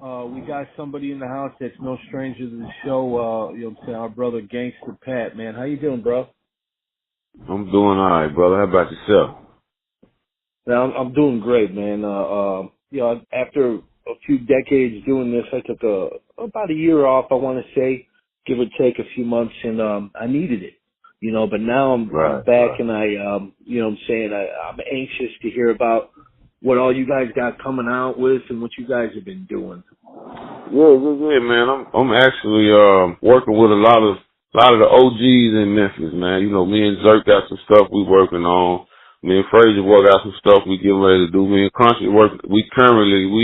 We got somebody in the house that's no stranger to the show. You know what I'm saying? Our brother Gangsta Pat, man. How you doing, bro? I'm doing all right, brother. How about yourself? Now, I'm doing great, man. After a few decades doing this, I took about a year off, I want to say, give or take a few months, and I needed it, but now I'm Right, back, right. and I'm anxious to hear about what all you guys got coming out with and what you guys have been doing. Yeah, man. I'm actually working with a lot of the OGs in Memphis, man. You know, me and Zerk got some stuff we working on. Me and Frazier work got some stuff we getting ready to do. Me and Country we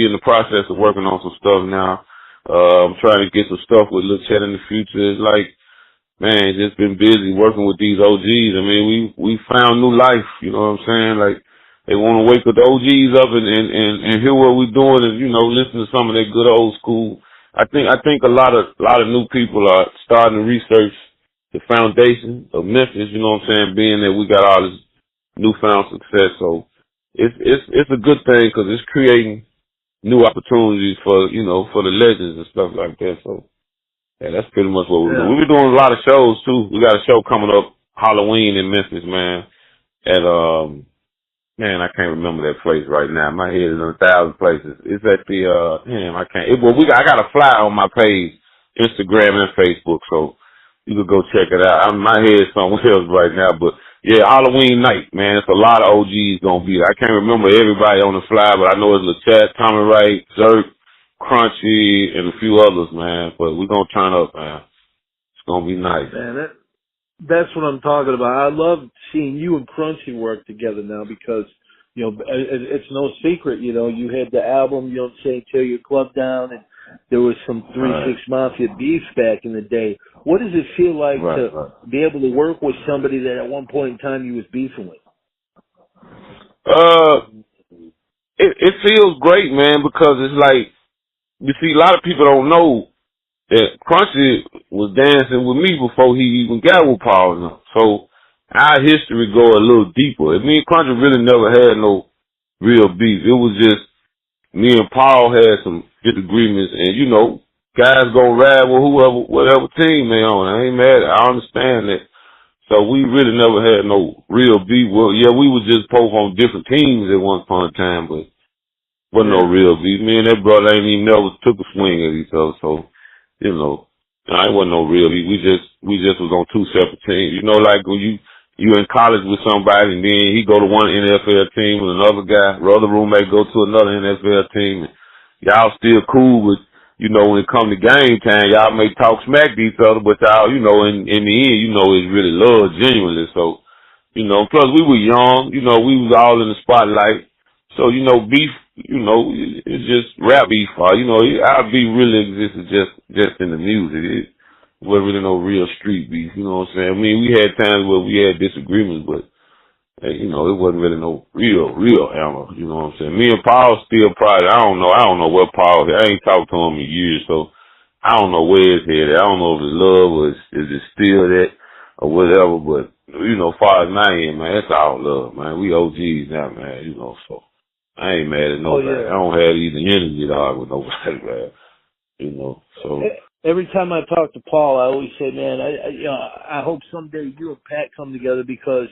in the process of working on some stuff now. I'm trying to get some stuff with Lil Chet in the future. It's like, man, just been busy working with these OGs. I mean, we found new life, you know what I'm saying? Like, they want to wake up the OGs up and hear what we're doing and, listen to some of that good old school. I think a lot of new people are starting to research the foundation of Memphis, you know what I'm saying, being that we got all this newfound success. So it's a good thing because it's creating new opportunities for the legends and stuff like that. So, yeah, that's pretty much what we're doing. Yeah. We've been doing a lot of shows too. We got a show coming up Halloween in Memphis, man. At man, I can't remember that place right now. My head is in 1,000 places. It's at the I can't. I got a flyer on my page, Instagram and Facebook, so you could go check it out. My head's somewhere else right now, but yeah, Halloween night, man. It's a lot of OGs gonna be there. I can't remember everybody on the flyer, but I know it's LaChat, Tommy Wright, Zerk, Crunchy, and a few others, man. But we're gonna turn up, man. It's gonna be nice. Man, that's what I'm talking about. I love seeing you and Crunchy work together now because, it's no secret, you had the album, Tear Your Club Down, and there was some 3-6 Right, Mafia beef back in the day. What does it feel like right, to right. be able to work with somebody that at one point in time you was beefing with? Uh, it feels great, man, because it's like, you see, a lot of people don't know that Crunchy was dancing with me before he even got with Paul now. So our history go a little deeper. I mean, Crunchy really never had no real beef. It was just me and Paul had some disagreements, and guys gonna ride with whatever team they on. I ain't mad. I understand that. So we really never had no real beef. Well, yeah, we was just both on different teams at one point in time, but wasn't no Yeah. real beef. Me and that brother ain't even never took a swing at each other. So, you know, I wasn't no real beef. We just was on two separate teams. Like when you in college with somebody and then he go to one NFL team and another guy, or other roommate go to another NFL team. And y'all still cool, but when it come to game time, y'all may talk smack to each other, but y'all, in the end, it's really love genuinely. So, plus we were young, we was all in the spotlight. So, beef, it's just rap beef. Our beef really existed just in the music. It wasn't really no real street beef, you know what I'm saying? I mean, we had times where we had disagreements, but, hey, it wasn't really no real hammer, you know what I'm saying? Me and Paul still probably, I don't know what Paul, I ain't talked to him in years, so I don't know where his head at. I don't know if it's love or is it still that or whatever, but, far as my end, man, that's all love, man. We OGs now, man, so. I ain't mad at Oh, nobody. yeah. I don't have even energy to argue with nobody, man. So. Every time I talk to Paul, I always say, man, I hope someday you and Pat come together because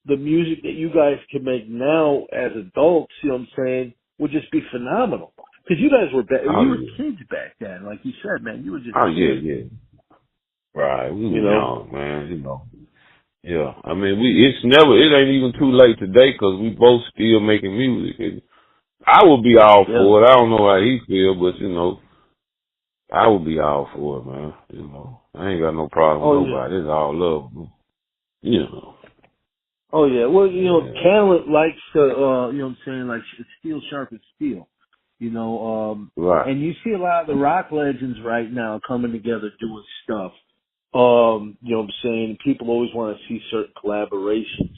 the music that you guys can make now as adults, you know what I'm saying, would just be phenomenal. Because you guys Oh you were yeah. kids back then, like you said, man. You were just Oh yeah, kids, yeah. Right. We you were know. young, man. Yeah. I mean, it ain't even too late today because we both still making music. And I would be all Yeah. for it. I don't know how he feel, but I would be all for it, man. I ain't got no problem Oh with yeah. nobody. It's all love. You know. Oh yeah. Well, Yeah. talent likes to, you know what I'm saying, like steel sharpens steel. Right. And you see a lot of the rock legends right now coming together doing stuff. You know what I'm saying? People always want to see certain collaborations.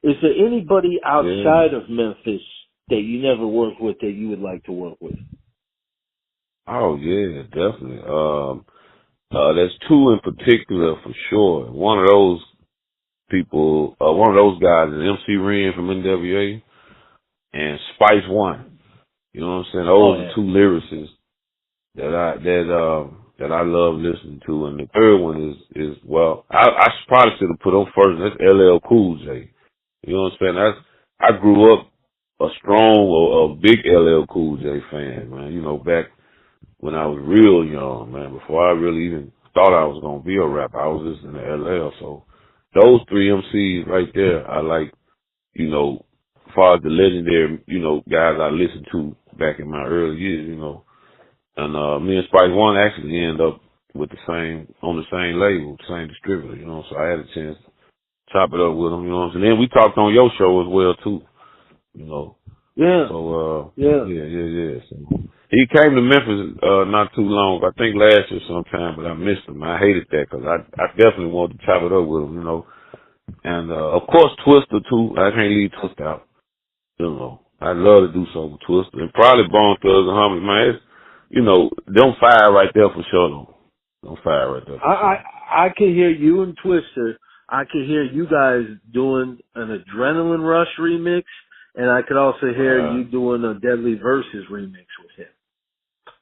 Is there anybody Yeah. outside of Memphis that you never worked with that you would like to work with? Oh yeah, definitely. There's two in particular for sure. One of those people, one of those guys is MC Ren from NWA and Spice One. You know what I'm saying? Oh Those are yeah. two lyricists that I love listening to, and the third one is well, I probably should have put on first. That's LL Cool J. You know what I'm saying? I grew up a strong or a big LL Cool J fan, man. You know, back when I was real young, man, before I really even thought I was gonna be a rapper, I was listening to LL. So those three MCs right there, I like. You know, as far as the legendary, you know, guys I listened to back in my early years, you know. And me and Spice One actually ended up with on the same label, same distributor, you know, so I had a chance to chop it up with him, you know what I'm saying? Then we talked on your show as well too, you know. Yeah. So yeah. So he came to Memphis not too long, I think last year sometime, but I missed him. I hated that because I definitely wanted to chop it up with him, you know. And of course Twister too. I can't leave Twister out. You know, I'd love to do something with Twister. And probably Bone Thugs and Harmony, man. It's, you know, don't fire right there for sure, though. Don't fire right there for sure. I can hear you and Twister. I can hear you guys doing an Adrenaline Rush remix, and I could also hear you doing a Deadly Versus remix with him.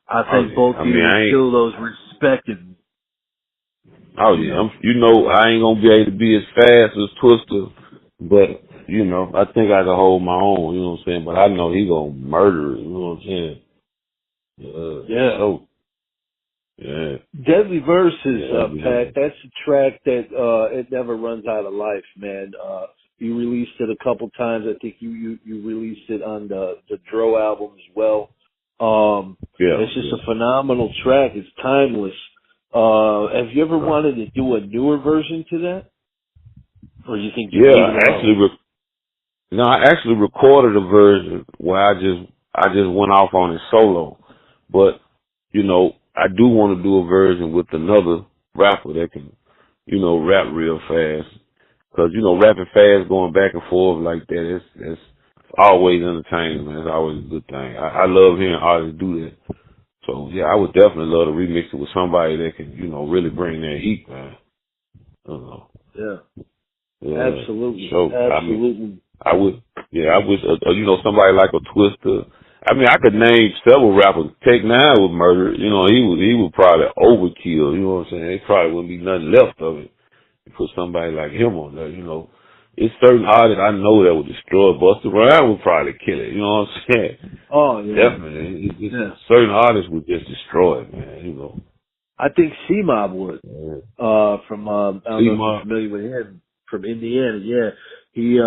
I think both of you would kill those respectively. Oh yeah, you know, I ain't gonna be able to be as fast as Twister, but you know, I think I can hold my own. You know what I'm saying? But I know he gonna murder it. You know what I'm saying? Yeah. So, yeah. Deadly Verses, Pat. That's a track that it never runs out of life, man. You released it a couple times. I think you released it on the Dro album as well. It's just a phenomenal track. It's timeless. Have you ever wanted to do a newer version to that? Or you think I actually recorded a version where I just went off on it solo. But, you know, I do want to do a version with another rapper that can, you know, rap real fast. Cause, you know, rapping fast, going back and forth like that, it's always entertaining, man. It's always a good thing. I love hearing artists do that. So yeah, I would definitely love to remix it with somebody that can, you know, really bring that heat, man. I don't know. Yeah. Absolutely. So, absolutely. I wish, you know, somebody like a Twister. I mean, I could name several rappers. Take Nine was murdered. You know, he would probably overkill. You know what I'm saying? There probably wouldn't be nothing left of it. You put somebody like him on there, you know. It's certain artists I know that would destroy it. Busta Rhymes would probably kill it. You know what I'm saying? Oh, yeah. Definitely. Certain artists would just destroy it, man, you know. I think C-Mob would. From, I don't know if you're familiar with him. From Indiana, yeah. He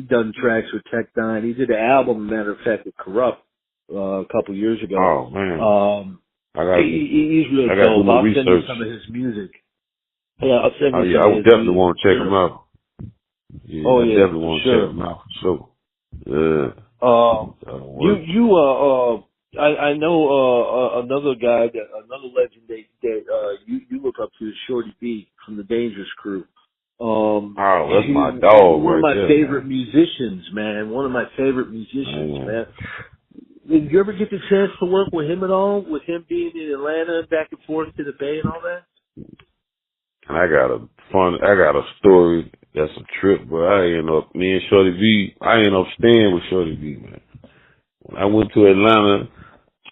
done tracks with Tech Nine. He did an album, matter of fact, with Corrupt a couple years ago. Oh, man. He's real dope. I'll send you some of his music. Yeah, I'll send you some I of would his definitely music. want to check him out. Yeah, I definitely want to check him out for sure. I know another guy, another legend that you look up to is Shorty B from the Dangerous Crew. That's my dog. One of my there, favorite musicians, man. One of my favorite musicians, man. Did you ever get the chance to work with him at all? With him being in Atlanta and back and forth to the Bay and all that? And I got a story that's a trip, but I ended up staying with Shorty B, man. When I went to Atlanta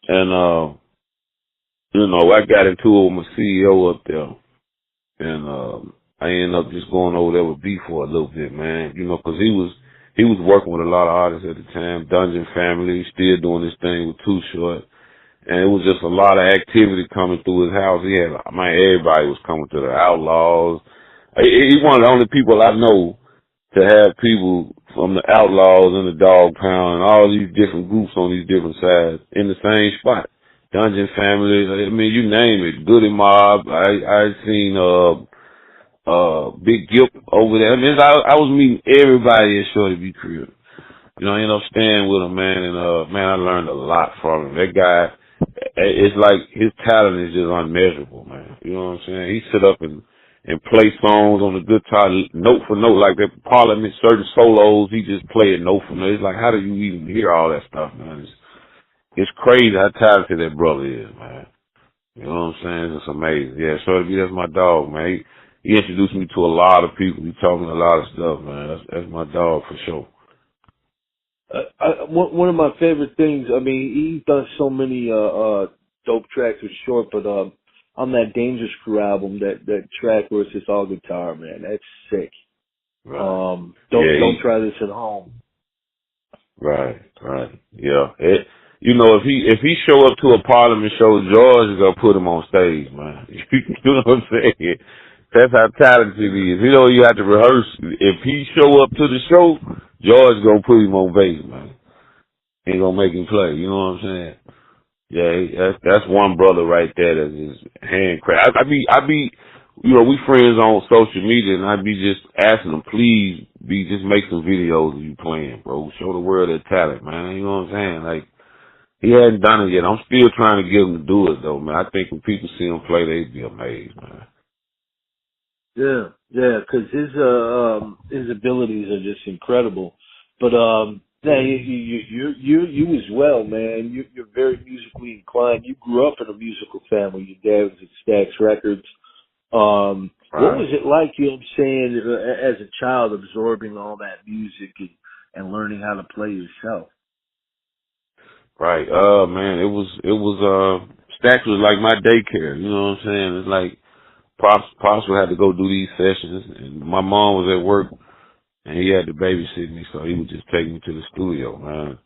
and, you know, I got into it with my CEO up there. And, I ended up just going over there with B for a little bit, man. You know, cause he was working with a lot of artists at the time. Dungeon Family, still doing this thing with Too Short. And it was just a lot of activity coming through his house. Everybody was coming to the Outlaws. He's one of the only people I know to have people from the Outlaws and the Dog Pound and all these different groups on these different sides in the same spot. Dungeon Family, I mean, you name it. Goody Mob. I seen, Big Gip over there. I mean, I was meeting everybody at Shorty B crib. You know, I ended up staying with him, man, and man, I learned a lot from him. That guy, it's like his talent is just unmeasurable, man. You know what I'm saying? He sit up and play songs on the guitar, note for note, like that Parliament, certain solos, he just play it note for note. It's like, how do you even hear all that stuff, man? It's crazy how talented that brother is, man. You know what I'm saying? It's amazing. Yeah, Shorty B, that's my dog, man. He introduced me to a lot of people. He taught me a lot of stuff, man. That's my dog for sure. One of my favorite things, I mean, he's done so many dope tracks with Short, but on that Dangerous Crew album, that track where it's just all guitar, man, that's sick. Right. Don't try this at home. Right. Yeah. If he show up to a Parliament show, George is gonna put him on stage, man. You know what I'm saying? That's how talented he is. You have to rehearse. If he show up to the show, George gonna put him on bass, man. Ain't gonna make him play. You know what I'm saying? Yeah, that's one brother right there that is handcraft. I be, we friends on social media, and I be just asking them, please, just make some videos of you playing, bro. Show the world that talent, man. You know what I'm saying? Like, he hadn't done it yet. I'm still trying to get him to do it, though, man. I think when people see him play, they'd be amazed, man. Yeah, because his abilities are just incredible. But yeah, you as well, man. You're very musically inclined. You grew up in a musical family. Your dad was at Stax Records. What was it like? You know what I'm saying, as a child, absorbing all that music and learning how to play yourself? Right. Man, it was Stax was like my daycare. You know what I'm saying? It's like Pops would have to go do these sessions, and my mom was at work, and he had to babysit me, so he would just take me to the studio, man.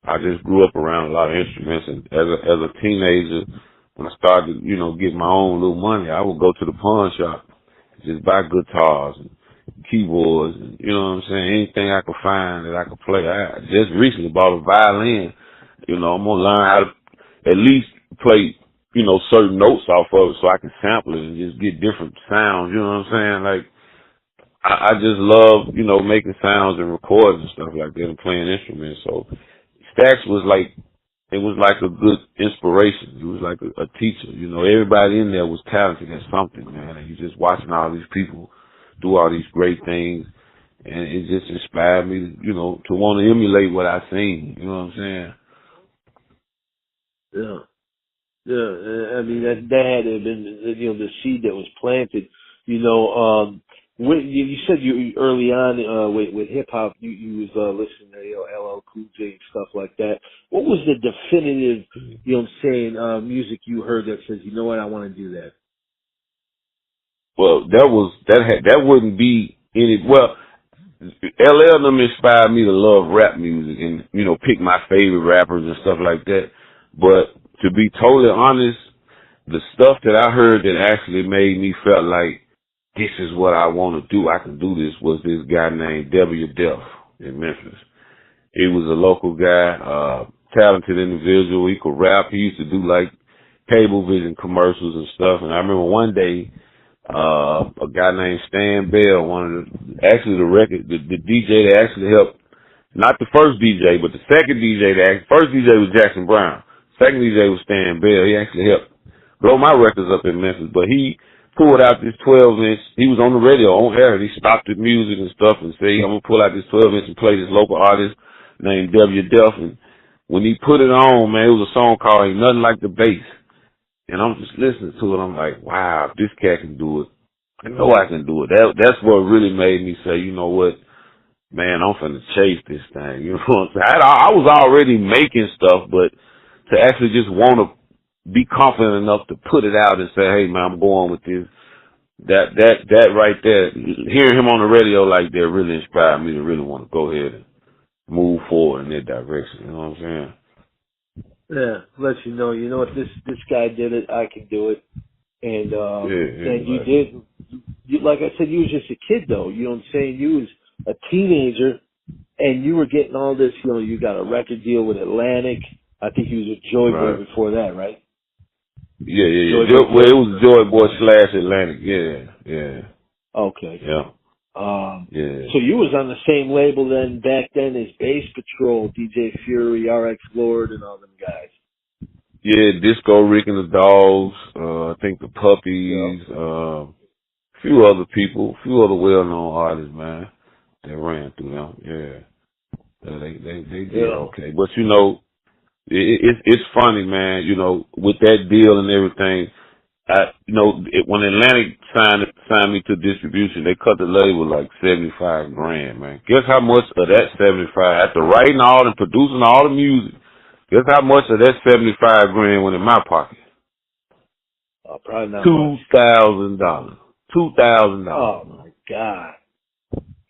I just grew up around a lot of instruments, and as a teenager, when I started, getting my own little money, I would go to the pawn shop, just buy guitars and keyboards, and you know what I'm saying, anything I could find that I could play. I just recently bought a violin. I'm gonna learn how to at least play, certain notes off of it so I can sample it and just get different sounds. You know what I'm saying? Like, I just love, making sounds and recording and stuff like that and playing instruments. So Stax was like, it was like a good inspiration. It was like a teacher. Everybody in there was talented at something, man. And you just watching all these people do all these great things. And it just inspired me, to want to emulate what I seen. You know what I'm saying? Yeah. I mean, that had to have been, the seed that was planted. When you said you early on with hip hop, you was listening to LL Cool J and stuff like that. What was the definitive, music you heard that says, you know what, I want to do that? Well, that wouldn't be any. Well, LL them inspired me to love rap music and pick my favorite rappers and stuff like that. But to be totally honest, the stuff that I heard that actually made me felt like this is what I want to do, I can do this, was this guy named W. Def in Memphis. He was a local guy, talented individual. He could rap. He used to do like cable vision commercials and stuff. And I remember one day, a guy named Stan Bell, the DJ that actually helped, not the first DJ, but the second DJ first DJ was Jackson Brown. Second DJ was Stan Bell. He actually helped blow my records up in Memphis, but he pulled out this 12-inch. He was on the radio, on air, and he stopped the music and stuff and said, I'm going to pull out this 12-inch and play this local artist named W. Duff. And when he put it on, man, it was a song called Ain't Nothing Like the Bass. And I'm just listening to it. I'm like, wow, if this cat can do it, I know I can do it. That's what really made me say, you know what, man, I'm finna chase this thing. You know what I'm saying? I was already making stuff, but to actually just want to be confident enough to put it out and say, hey, man, I'm going with this. That right there, hearing him on the radio like that really inspired me to really want to go ahead and move forward in that direction. You know what I'm saying? Yeah, let you know what, this guy did it, I can do it. And and you did. Like I said, you was just a kid though. You know what I'm saying? You was a teenager, and you were getting all this. You got a record deal with Atlantic. I think you was with Joy Boy before that, right? Yeah. Well, it was Joy Boy / Atlantic. Yeah. Okay. Yeah. So you was on the same label back then as Bass Patrol, DJ Fury, RX Lord, and all them guys. Yeah, Disco Rick and the Dogs. I think the Puppies. A few other people, a few other well-known artists, man, that ran through them. Yeah, they did okay. But it's funny, man. With that deal and everything, when Atlantic signed me to distribution, they cut the label like $75,000, man. Guess how much of that 75 after writing all and producing all the music? Guess how much of that 75 grand went in my pocket? Probably not much. $2,000. $2,000. Oh my God.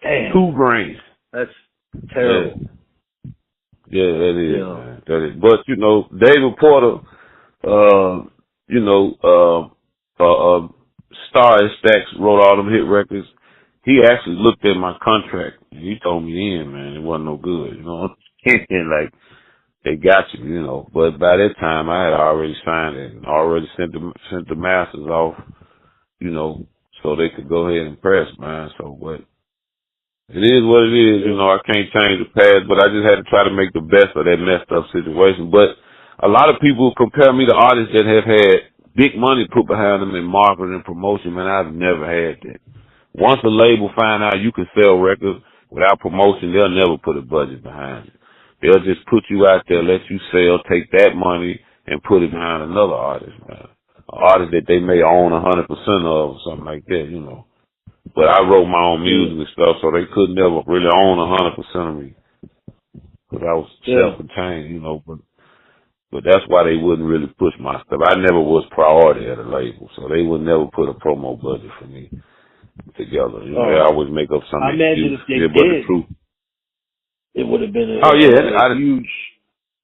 Damn. $2,000. That's terrible. Yeah, that is, man. That is. But, David Porter, Star and Stacks wrote all them hit records. He actually looked at my contract and he told me then, man, it wasn't no good, And like, they got you, But by that time I had already signed it and already sent the masters off, so they could go ahead and press, man. So, but it is what it is, I can't change the past, but I just had to try to make the best of that messed up situation. But a lot of people compare me to artists that have had big money put behind them in marketing and promotion. Man, I've never had that. Once a label find out you can sell records without promotion, they'll never put a budget behind it. They'll just put you out there, let you sell, take that money, and put it behind another artist, man. An artist that they may own 100% of or something like that, But I wrote my own music and stuff, so they could never really own 100% of me. Because I was self-contained, But that's why they wouldn't really push my stuff. I never was priority at a label, so they would never put a promo budget for me together. They always make up some excuse. I imagine if they did, but the truth, it would have been a huge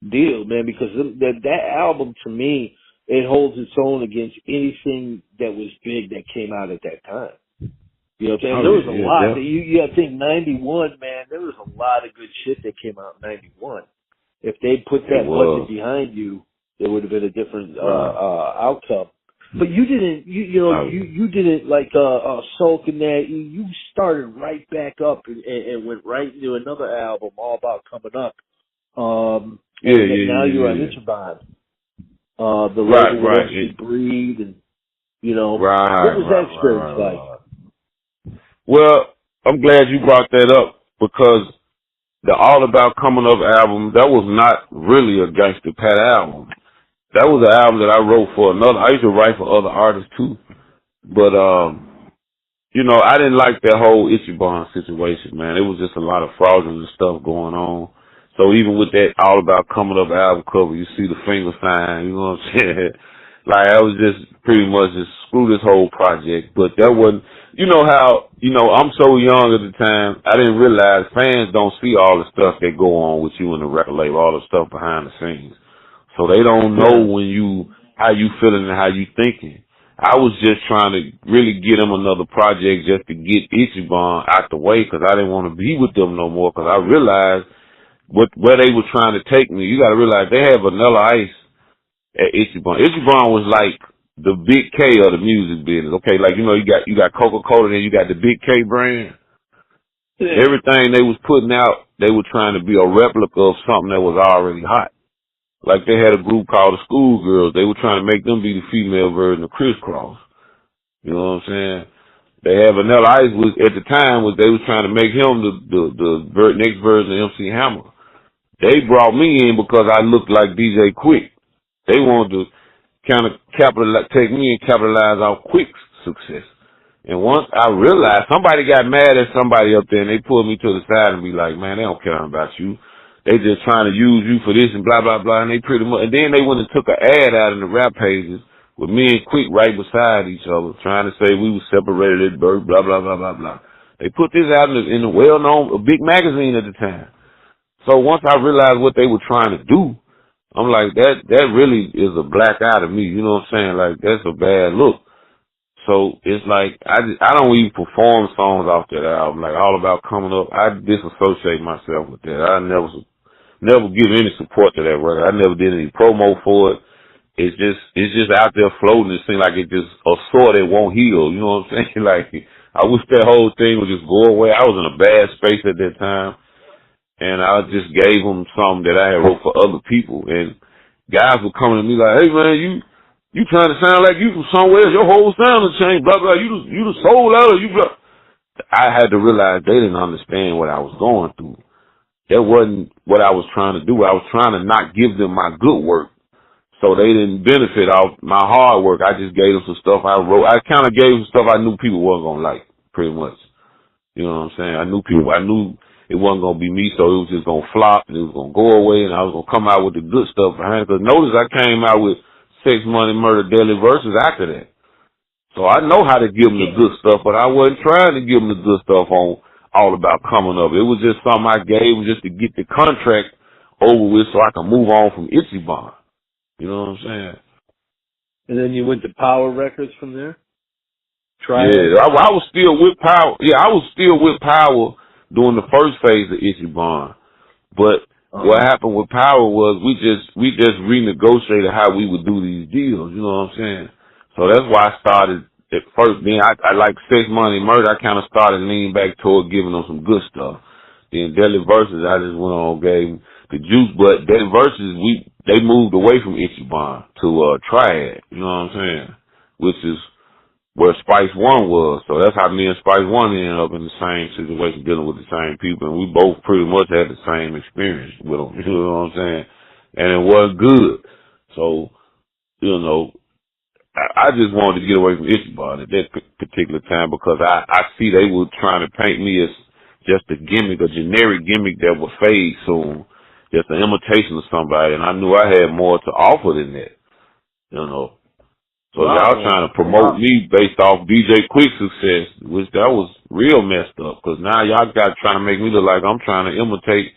deal, man, because that album, to me, it holds its own against anything that was big that came out at that time. You know what I'm saying? There was a lot. You got to think 91, man, there was a lot of good shit that came out in 91. If they put that budget behind you, it would have been a different outcome. But you didn't, you didn't like sulk in that. You started right back up and went right into another album, All About Coming Up. Now you're on Ichiban. The label Once You Breathe, and what was that experience like? Well, I'm glad you brought that up because the All About Coming Up album, that was not really a Gangsta Pat album. That was an album that I wrote for another. I used to write for other artists too. But, I didn't like that whole Ichiban situation, man. It was just a lot of fraudulent stuff going on. So even with that All About Coming Up album cover, you see the finger sign, you know what I'm saying? Like, I was just pretty much just screw this whole project. But that wasn't, I'm so young at the time, I didn't realize fans don't see all the stuff that go on with you in the record label, all the stuff behind the scenes. So they don't know how you feeling and how you thinking. I was just trying to really get them another project just to get Ichiban out the way because I didn't want to be with them no more because I realized where they were trying to take me. You got to realize they had Vanilla Ice at Ichiban. Ichiban was like the Big K of the music business. Okay, like you got Coca-Cola, then you got the Big K brand. Yeah. Everything they was putting out, they were trying to be a replica of something that was already hot. Like they had a group called the Schoolgirls. They were trying to make them be the female version of Crisscross. You know what I'm saying? They had Vanilla Ice at the time they was trying to make him the next version of MC Hammer. They brought me in because I looked like DJ Quick. They wanted to kind of take me and capitalize on Quick's success. And once I realized somebody got mad at somebody up there and they pulled me to the side and be like, man, they don't care about you. They just trying to use you for this and blah, blah, blah. And they pretty much, and then they went and took an ad out in the rap pages with me and Quick right beside each other, trying to say we were separated at birth, blah, blah, blah, blah, blah. They put this out in a well-known, a big magazine at the time. So once I realized what they were trying to do, I'm like, that really is a black eye to me. You know what I'm saying? Like, that's a bad look. So it's like, I don't even perform songs off that album, like All About Coming Up. I disassociate myself with that. I never give any support to that record. I never did any promo for it. It's just out there floating. It seems like it just a sore that won't heal. You know what I'm saying? Like, I wish that whole thing would just go away. I was in a bad space at that time. And I just gave them something that I had wrote for other people. And guys were coming to me like, hey man, you trying to sound like you from somewhere else. Your whole sound has changed, blah, blah. You the soul out of you, blah. I had to realize they didn't understand what I was going through. That wasn't what I was trying to do. I was trying to not give them my good work so they didn't benefit off my hard work. I just gave them some stuff I wrote. I kind of gave them stuff I knew people weren't going to like, pretty much. You know what I'm saying? I knew it wasn't gonna be me, so it was just gonna flop and it was gonna go away, and I was gonna come out with the good stuff behind it. Cause notice I came out with Sex, Money, Murder, Deadly Verses after that. So I know how to give them the good stuff, but I wasn't trying to give them the good stuff on All About Coming Up. It was just something I gave them just to get the contract over with so I can move on from Ichiban. You know what I'm saying? And then you went to Power Records from there? Yeah, I was still with Power. Yeah, I was still with Power during the first phase of Ichiban. But what happened with Power was we just renegotiated how we would do these deals. You know what I'm saying? So that's why I started at first. Then I like Sex, Money, Murder. I kind of started leaning back toward giving them some good stuff. Then Deadly Verses, I just went on and gave the juice. But Deadly Verses, they moved away from Ichiban to Triad. You know what I'm saying? Which is where Spice One was. So that's how me and Spice One ended up in the same situation, dealing with the same people, and we both pretty much had the same experience with them. You know what I'm saying? And it wasn't good. So, you know, I just wanted to get away from Ichiban at that particular time because I see they were trying to paint me as just a gimmick, a generic gimmick that would fade soon, just an imitation of somebody, and I knew I had more to offer than that, you know. So y'all trying to promote me based off DJ Quick's success, which that was real messed up, because now y'all got trying to make me look like I'm trying to imitate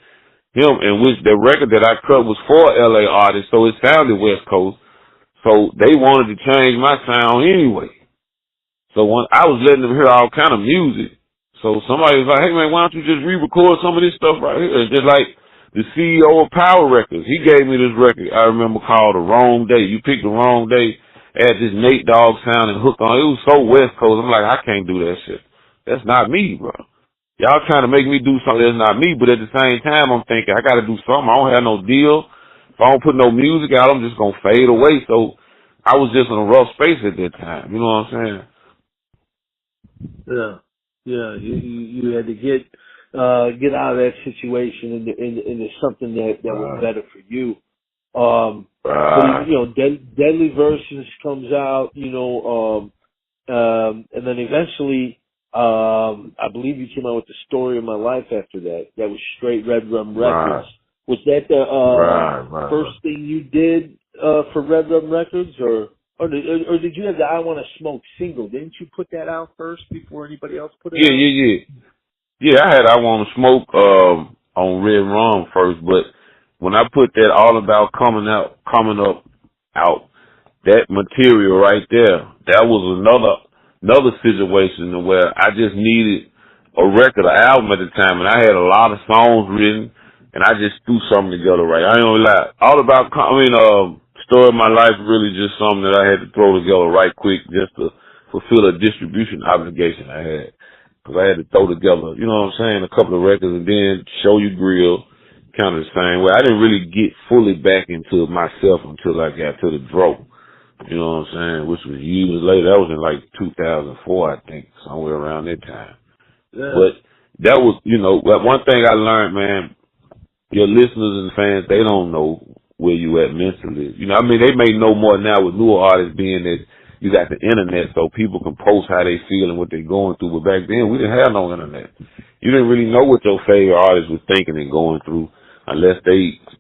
him, and which the record that I cut was for LA artists, so it sounded West Coast. So they wanted to change my sound anyway. So when I was letting them hear all kind of music. So somebody was like, hey man, why don't you just re-record some of this stuff right here? It's just like the CEO of Power Records. He gave me this record I remember called The Wrong Day. You picked the wrong day. Had this Nate Dogg sound and hook on. It was so West Coast. I'm like, I can't do that shit. That's not me, bro. Y'all trying to make me do something that's not me, but at the same time, I'm thinking I got to do something. I don't have no deal. If I don't put no music out, I'm just going to fade away. So I was just in a rough space at that time. You know what I'm saying? Yeah. Yeah. You had to get out of that situation into something that was better for you. But, you know, Deadly Verses comes out, you know, and then eventually, I believe you came out with The Story of My Life after that. That was straight Red Rum Records. Was that the first thing you did for Red Rum Records, or did you have the I Want to Smoke single? Didn't you put that out first before anybody else put it out? Yeah, I had I Want to Smoke on Red Rum first, but when I put that All About Coming Up out, that material right there, that was another situation where I just needed a record, an album at the time, and I had a lot of songs written, and I just threw something together right. I ain't gonna lie. Story of My Life really just something that I had to throw together right quick just to fulfill a distribution obligation I had. Because I had to throw together, you know what I'm saying, a couple of records, and then Show You Grill, kind of the same way. I didn't really get fully back into myself until I got to the Dro. You know what I'm saying? Which was years later. That was in like 2004, I think, somewhere around that time. Yeah. But that was, you know, one thing I learned, man, your listeners and fans, they don't know where you at mentally. You know, I mean, they may know more now with newer artists being that you got the internet so people can post how they feel and what they're going through. But back then, we didn't have no internet. You didn't really know what your favorite artist was thinking and going through unless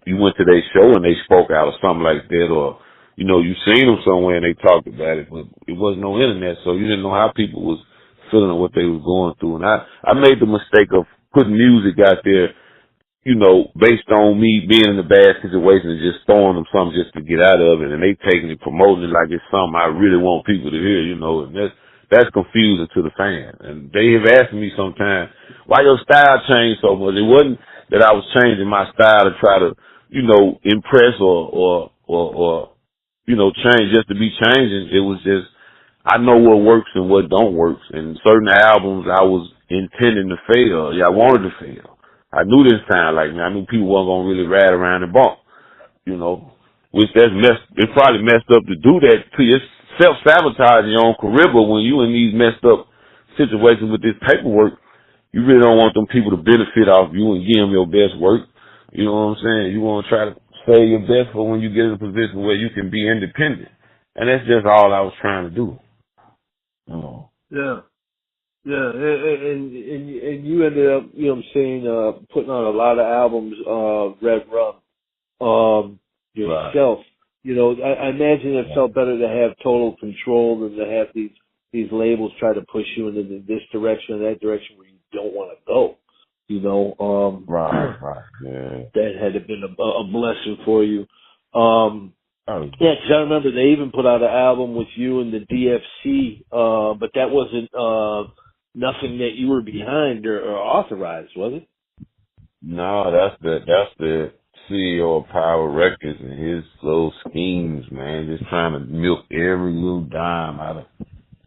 you went to their show and they spoke out or something like that, or you know, you seen them somewhere and they talked about it, but it wasn't no internet, so you didn't know how people was feeling and what they was going through. And I made the mistake of putting music out there, you know, based on me being in a bad situation and just throwing them something just to get out of it, and they taking it, promoting it like it's something I really want people to hear, you know, and that's confusing to the fan. And they have asked me sometimes, why your style changed so much? It wasn't that I was changing my style to try to, you know, impress or you know, change just to be changing. It was just, I know what works and what don't work. And certain albums I was intending to fail. Yeah, I wanted to fail. I knew this sound like me. I knew people weren't going to really ride around the bump, you know, which it's probably messed up to do that to you. It's self-sabotaging your own career, but when you in these messed up situations with this paperwork, you really don't want them people to benefit off you and give them your best work. You know what I'm saying? You want to try to save your best for when you get in a position where you can be independent. And that's just all I was trying to do. You know. Yeah. Yeah, and you ended up, you know what I'm saying, putting on a lot of albums, Red Rum, Right. yourself. You know, I imagine it Yeah. felt better to have total control than to have these labels try to push you into this direction or that direction where you don't want to go. You know, Right. Right. Yeah. that had been a blessing for you. Um, Oh, yeah, 'cause I remember they even put out an album with you and the DFC, but that wasn't nothing that you were behind or authorized, was it? no, that's the CEO of Power Records and his little schemes, man. Just trying to milk every little dime out of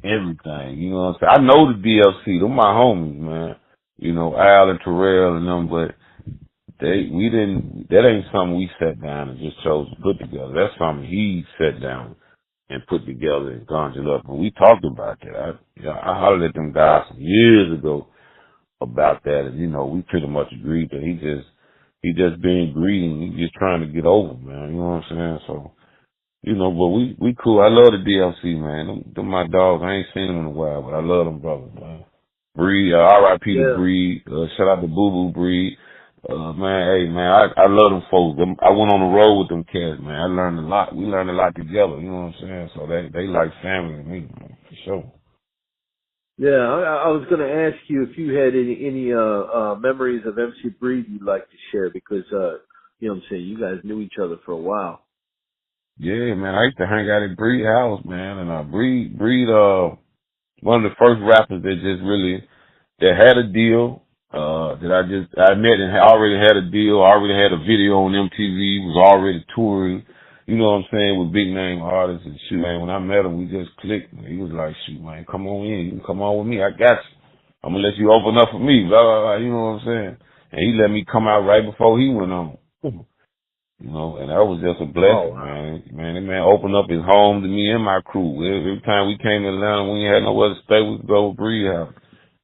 everything. You know what I'm saying? I know the DLC. They're my homies, man. You know, Al and Terrell and them, but that ain't something we sat down and just chose to put together. That's something he sat down and put together and conjured up. And we talked about that. I hollered at them guys some years ago about that, and we pretty much agreed that he just being greedy. He just trying to get over, man. You know what I'm saying? So, but we cool. I love the DLC, man. Them my dogs. I ain't seen them in a while, but I love them brothers, man. Breed, R.I.P. to Yeah. Breed. Shout out to Boo Boo Breed. Man, hey, man, I love them folks. I went on the road with them cats, man. I learned a lot. We learned a lot together. You know what I'm saying? So they like family to me, man, for sure. Yeah, I was going to ask you if you had any memories of MC Breed you'd like to share because, you know what I'm saying, you guys knew each other for a while. Yeah, man. I used to hang out at Breed house, man, and Breed, one of the first rappers that just really that had a deal. That I met and already had a deal, already had a video on MTV, was already touring. You know what I'm saying, with big name artists and shoot, man. When I met him, we just clicked. Man. He was like, shoot, man, come on in. You can come on with me. I got you. I'm gonna let you open up for me. Blah blah blah. You know what I'm saying? And he let me come out right before he went on. And that was just a Oh, blessing, wow. man. Man, that man opened up his home to me and my crew. Every time we came to Atlanta, we ain't had nowhere to stay, we could go to Breed House.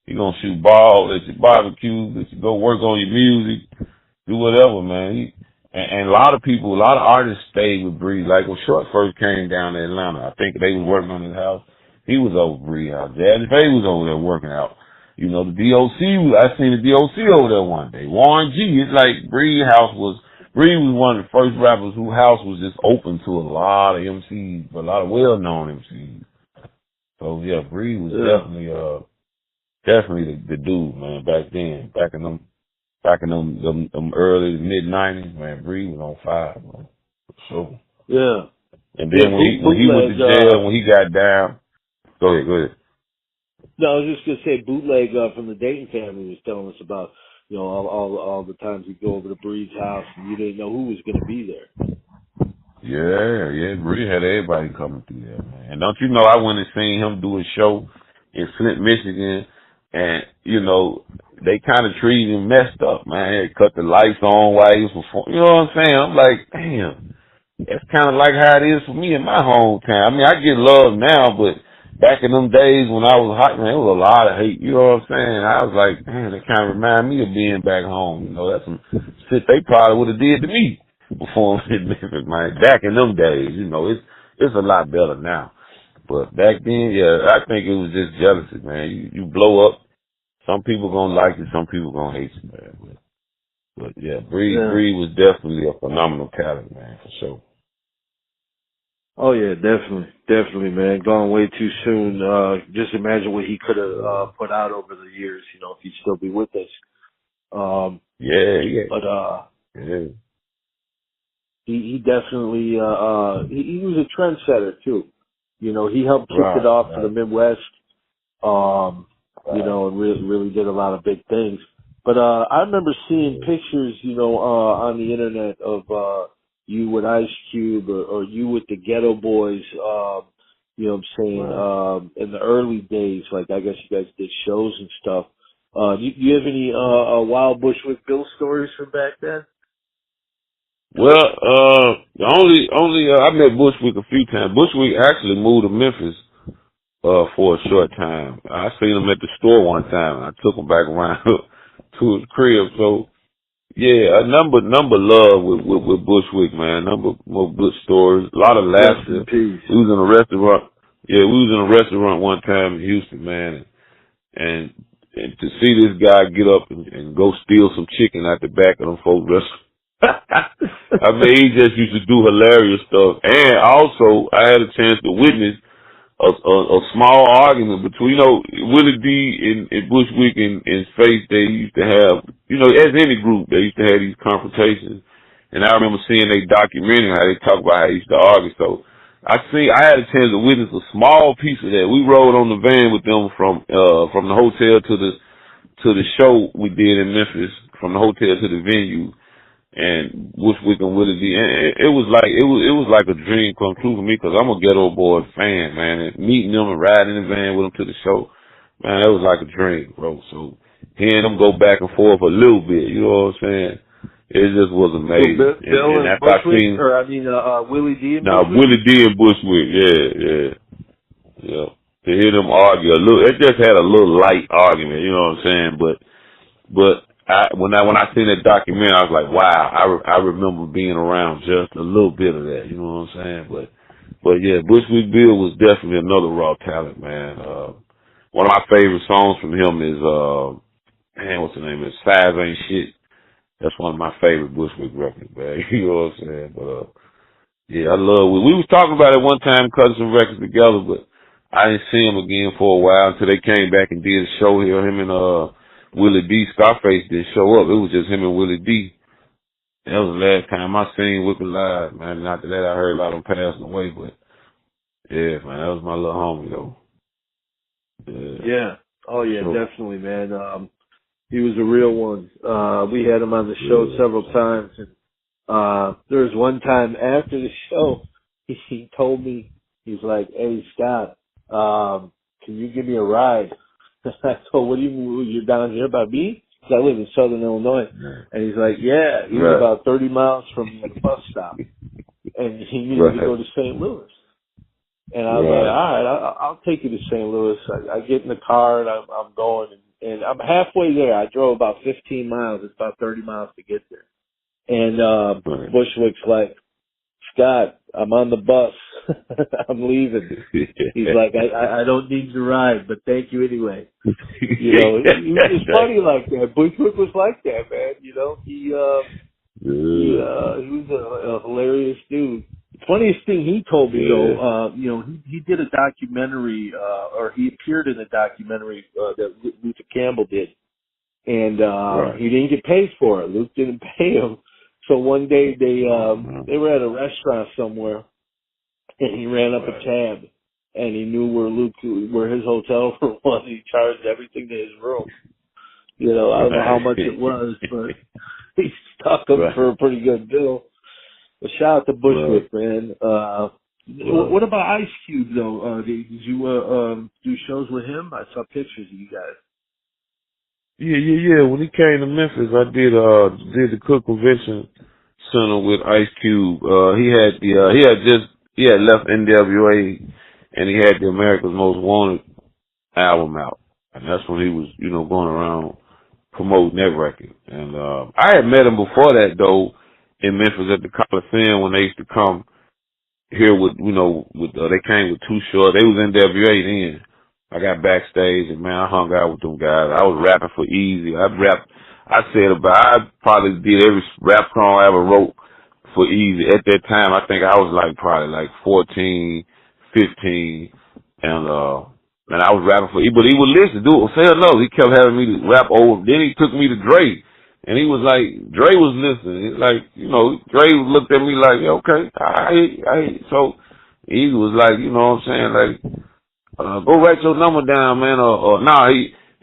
He gonna shoot ball, let you barbecue, let you go work on your music, do whatever, man. And a lot of people, a lot of artists stayed with Breed. Like when Short first came down to Atlanta, I think they was working on his house. He was over Breed House. Jazzy Faye was over there working out. The DOC, I seen the DOC over there one day. Warren G, it's like Breed was one of the first rappers whose house was just open to a lot of MCs, but a lot of well-known MCs. So yeah, Breed was Yeah. definitely the dude, man, back then. Back in them early mid '90s, man, Breed was on fire, man. So, Yeah. and Yeah, then when he went to bootleg, jail, when he got down, go ahead. no, I was just going to say bootleg from the Dayton family was telling us about, all the times we go over to Breed's house and you didn't know who was going to be there. Yeah, Breed had everybody coming through there, man. And don't you know, I went and seen him do a show in Flint, Michigan, and they kind of treated him messed up, man. They cut the lights on while he was performing. You know what I'm saying? I'm like, damn. That's kind of like how it is for me in my hometown. I mean, I get love now, but back in them days when I was hot, man, it was a lot of hate. You know what I'm saying? I was like, man, that kind of remind me of being back home. That's some shit they probably would have did to me before in Memphis, man. Back in them days, it's a lot better now. But back then, yeah, I think it was just jealousy, man. You blow up, some people gonna like you, some people gonna hate you, man. But yeah, Breed Yeah. was definitely a phenomenal talent, man, for sure. Oh yeah, definitely, man. Gone way too soon. Just imagine what he could have put out over the years. If he'd still be with us. Yeah, yeah. But Yeah. he definitely he was a trendsetter too. He helped kick it Right, off for the right, Midwest. right. And really did a lot of big things. But I remember seeing Yeah. pictures, on the internet of you with Ice Cube or you with the Ghetto Boys. You know what I'm saying? Right. In the early days, like I guess you guys did shows and stuff. Do you have any Wild Bushwick Bill stories from back then? Well, the only I met Bushwick a few times. Bushwick actually moved to Memphis for a short time. I seen him at the store one time. I took him back around to his crib. So yeah, a number love with Bushwick, man. Number more good stories. A lot of Rest in laughter. peace. We was in a restaurant. Yeah, we was in a restaurant one time in Houston, man. and to see this guy get up and go steal some chicken out the back of them folks' restaurant. I mean, he just used to do hilarious stuff. And also, I had a chance to witness a small argument between, Willie D and Bushwick and Faith. They used to have, as any group, they used to have these confrontations. And I remember seeing a documentary how they talk about how they used to argue. So I had a chance to witness a small piece of that. We rode on the van with them from the hotel to the show we did in Memphis, from the hotel to the venue, and Bushwick and Willie D. And it was like a dream come true for me, because I'm a Ghetto Boy fan, man. And meeting them and riding in the van with them to the show, man, that was like a dream, bro. So hearing them go back and forth a little bit, you know what I'm saying? It just was amazing. So Bill and Bushwick, Willie D and Bushwick? Willie D and Bushwick, yeah. To hear them argue a little, it just had a little light argument, you know what I'm saying? But when I seen that documentary, I was like, wow, I remember being around just a little bit of that, you know what I'm saying? But yeah, Bushwick Bill was definitely another raw talent, man. One of my favorite songs from him is what's the name? It's Size Ain't Shit. That's one of my favorite Bushwick records, man. You know what I'm saying? But yeah, I love it. We was talking about it one time, cutting some records together, but I didn't see him again for a while until they came back and did a show here. Him and Willie D. Scarface didn't show up. It was just him and Willie D. That was the last time I seen Wicked live, man. And after that, I heard a lot of them passing away, but yeah, man, that was my little homie, though. Yeah. Oh, yeah, sure. Definitely, man. He was a real one. We had him on the show several times. And there was one time after the show, he told me, he's like, "Hey, Scott, can you give me a ride?" I told, "What do you mean? You're down here by me?" Because I live in Southern Illinois. And he's like, "Yeah." He was about 30 miles from the bus stop. And he needed to go to St. Louis. And I was like, "All right, I'll take you to St. Louis." I get in the car and I'm going. And I'm halfway there. I drove about 15 miles. It's about 30 miles to get there. And Bushwick's like, "Scott, I'm on the bus. I'm leaving." He's like, I don't need your ride, but thank you anyway. He was funny like that. Bushwick was like that, man. He was a hilarious dude. The funniest thing he told me, though, he did a documentary, or he appeared in a documentary that Luther Campbell did, and he didn't get paid for it. Luke didn't pay him. So one day they were at a restaurant somewhere, and he ran up a tab, and he knew where his hotel room was. He charged everything to his room. I don't know how much it was, but he stuck him for a pretty good bill. But shout out to Bushwick, man. What about Ice Cube, though? Did you do shows with him? I saw pictures of you guys. Yeah. When he came to Memphis, I did the Cook Convention Center with Ice Cube. He had left NWA, and he had the America's Most Wanted album out, and that's when he was going around promoting that record. And I had met him before that, though, in Memphis at the Coliseum when they used to come here they came with Too Short. They was NWA then. I got backstage and, man, I hung out with them guys. I was rapping for Easy. I probably did every rap song I ever wrote for Easy. At that time, I think I was probably 14, 15, and I was rapping for Easy. But he would listen, say hello. He kept having me to rap over. Then he took me to Dre. And he was like, Dre was listening. Dre looked at me like, yeah, okay, I. So he was like, you know what I'm saying, go write your number down, man.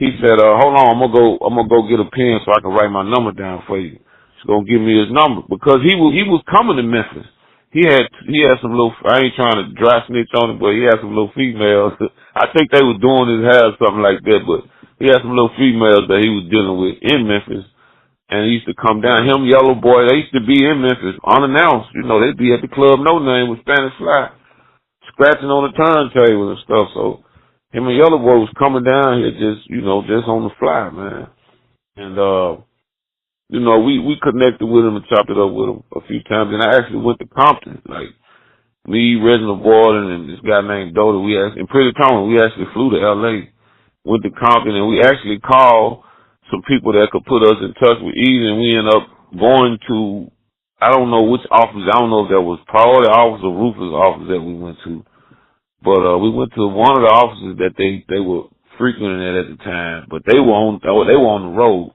He said, hold on, I'm gonna go get a pen so I can write my number down for you. He's gonna give me his number because he was coming to Memphis. He had some little. I ain't trying to dry snitch on him, but he had some little females. I think they was doing his hair or something like that, but he had some little females that he was dealing with in Memphis. And he used to come down. Him, Yellow Boy, they used to be in Memphis unannounced. They'd be at the club No Name with Spanish Fly, scratching on the turntable and stuff. So him and Yellow Boy was coming down here just on the fly, man. And, we connected with him and chopped it up with him a few times. And I actually went to Compton. Me, Reginald Borden, and this guy named Doty, and Pretty Tony, we actually flew to L.A. went to Compton, and we actually called some people that could put us in touch with Easy, and we ended up going to, I don't know which office, I don't know if that was probably the office or Rufus' office that we went to, but we went to one of the offices that they were frequenting at the time, but they were on the road.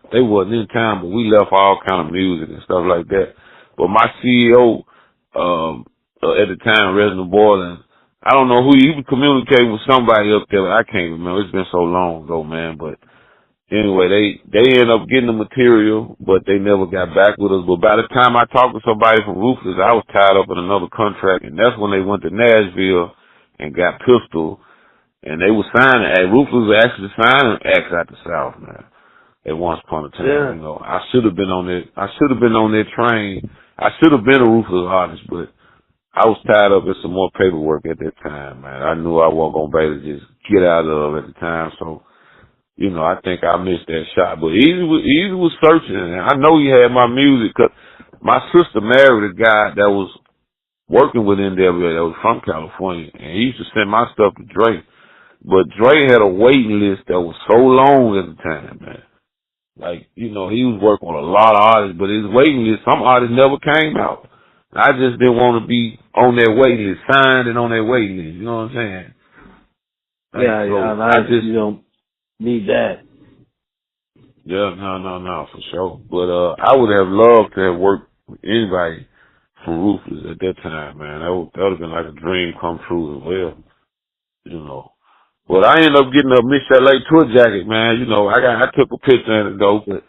They wasn't in town, but we left all kind of music and stuff like that. But my CEO at the time, Reginald Borland, I don't know who he was communicating with somebody up there, but I can't remember. It's been so long ago, man. But anyway, they ended up getting the material, but they never got back with us. But by the time I talked to somebody from Rufus, I was tied up in another contract, and that's when they went to Nashville and got Pistol, and they were signing. Rufus was actually signing acts out the South, man. At once upon a time, yeah. you know, I should have been on that train. I should have been a Rufus artist, but I was tied up in some more paperwork at that time, man. I knew I wasn't gonna be able to just get out of at the time, so you know, I think I missed that shot. But Easy was searching, and I know he had my music, 'cause my sister married a guy that was working with NWA that was from California, and he used to send my stuff to Dre. But Dre had a waiting list that was so long at the time, man. Like, you know, he was working on a lot of artists, but his waiting list, some artists never came out. I just didn't want to be on their waiting list, signed and on their waiting list. You know what I'm saying? Like, Yeah, so yeah. And you don't need that. Yeah, no, for sure. But I would have loved to have worked with anybody from Rufus at that time, man. That would have been like a dream come true as well. You know. But I ended up getting a Miss LA tour jacket, man. You know, I took a picture in it though, but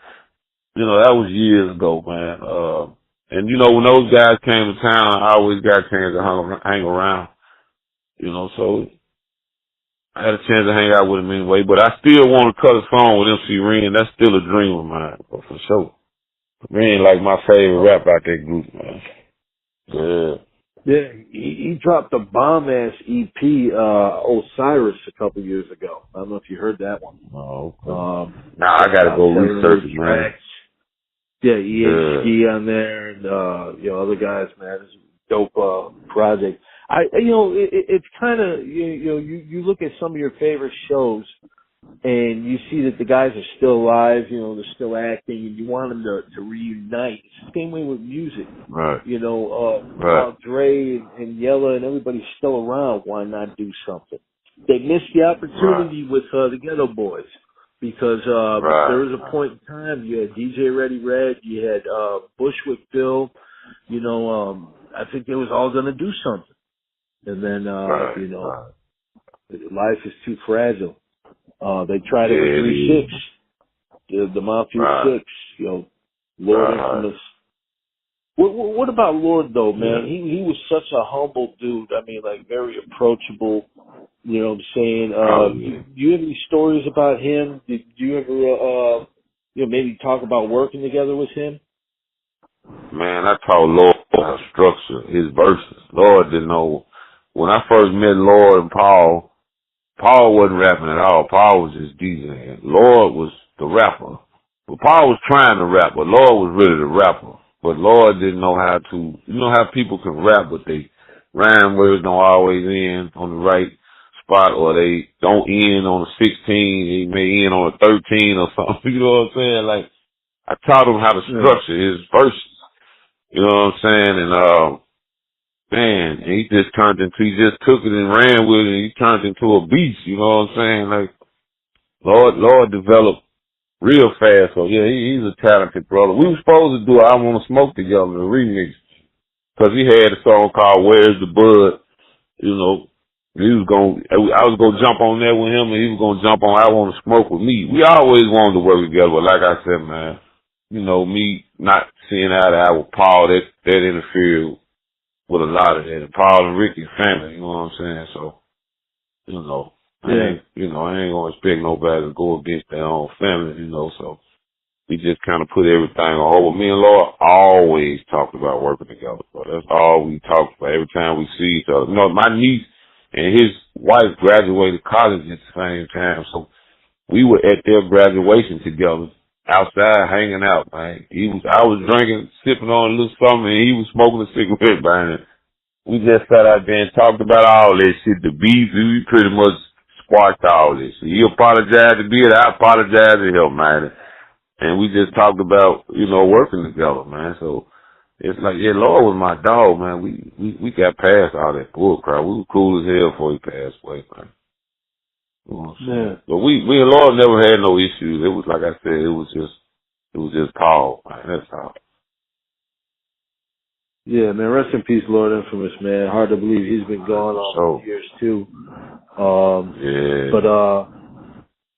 you know, that was years ago, man. And you know, when those guys came to town, I always got a chance to hang around. You know, so I had a chance to hang out with him anyway. But I still want to cut a song with MC Ren. That's still a dream of mine, for sure. Ren like my favorite rap out that group, man. Yeah. Yeah, he dropped a bomb-ass EP, Osiris, a couple years ago. I don't know if you heard that one. Oh, okay. Now I gotta go research it, man. Yeah, EHD on there, and you know, other guys, man. It's a dope project. It's kind of you look at some of your favorite shows, and you see that the guys are still alive. You know, they're still acting, and you want them to reunite. It's the same way with music. Right. You know, right. while Dre and Yella and everybody's still around, why not do something? They missed the opportunity with the Ghetto Boys, because there was a point in time you had DJ Ready Red, you had Bushwick Bill. You know, I think they was all going to do something, and then you know, life is too fragile. They tried it with 3-6, the Mafia 6, you know, Lord Infamous. What about Lord though, man? Yeah. He was such a humble dude. I mean, like very approachable. You know what I'm saying? Do you have any stories about him? Did you ever, maybe talk about working together with him? Man, I taught Lord how to structure his verses. Lord didn't know. When I first met Lord and Paul wasn't rapping at all. Paul was just DJing. Lord was the rapper. But Paul was trying to rap, but Lord was really the rapper. But Lord didn't know how to, you know how people can rap, but they rhyme words don't always end on the right spot, or they don't end on a 16, they may end on a 13 or something. You know what I'm saying? Like, I taught him how to structure his verses. You know what I'm saying? And, man, he just took it and ran with it, and he turned into a beast, you know what I'm saying? Like, Lord developed real fast, so yeah, he's a talented brother. We were supposed to do I Wanna Smoke together, the remix, because he had a song called Where's the Bud, you know. I was gonna jump on there with him, and he was gonna jump on I Wanna Smoke with me. We always wanted to work together, but like I said, man, you know, me not seeing eye to eye with Paul, that interfered with a lot of that. Paul and Ricky's family, you know what I'm saying? So, you know, I ain't gonna expect nobody to go against their own family, you know, so we just kind of put everything on hold. Me and Laura always talked about working together, so that's all we talked about every time we see each other. You know, my niece and his wife graduated college at the same time, so we were at their graduation together, outside hanging out, man. I was drinking, sipping on a little something, and he was smoking a cigarette behind it. We just sat out there and talked about all that shit, the beef. We pretty much sparked all this. He apologized to be it. I apologized to him, man. And we just talked about, working together, man. So it's like, yeah, Lord was my dog, man. We got past all that bull crap. We were cool as hell before he passed away, man. Yeah. But we and Lord never had no issues. It was like I said, it was just Paul, man. That's all. Yeah, man. Rest in peace, Lord Infamous, man. Hard to believe he's been gone all these years too. Yeah. But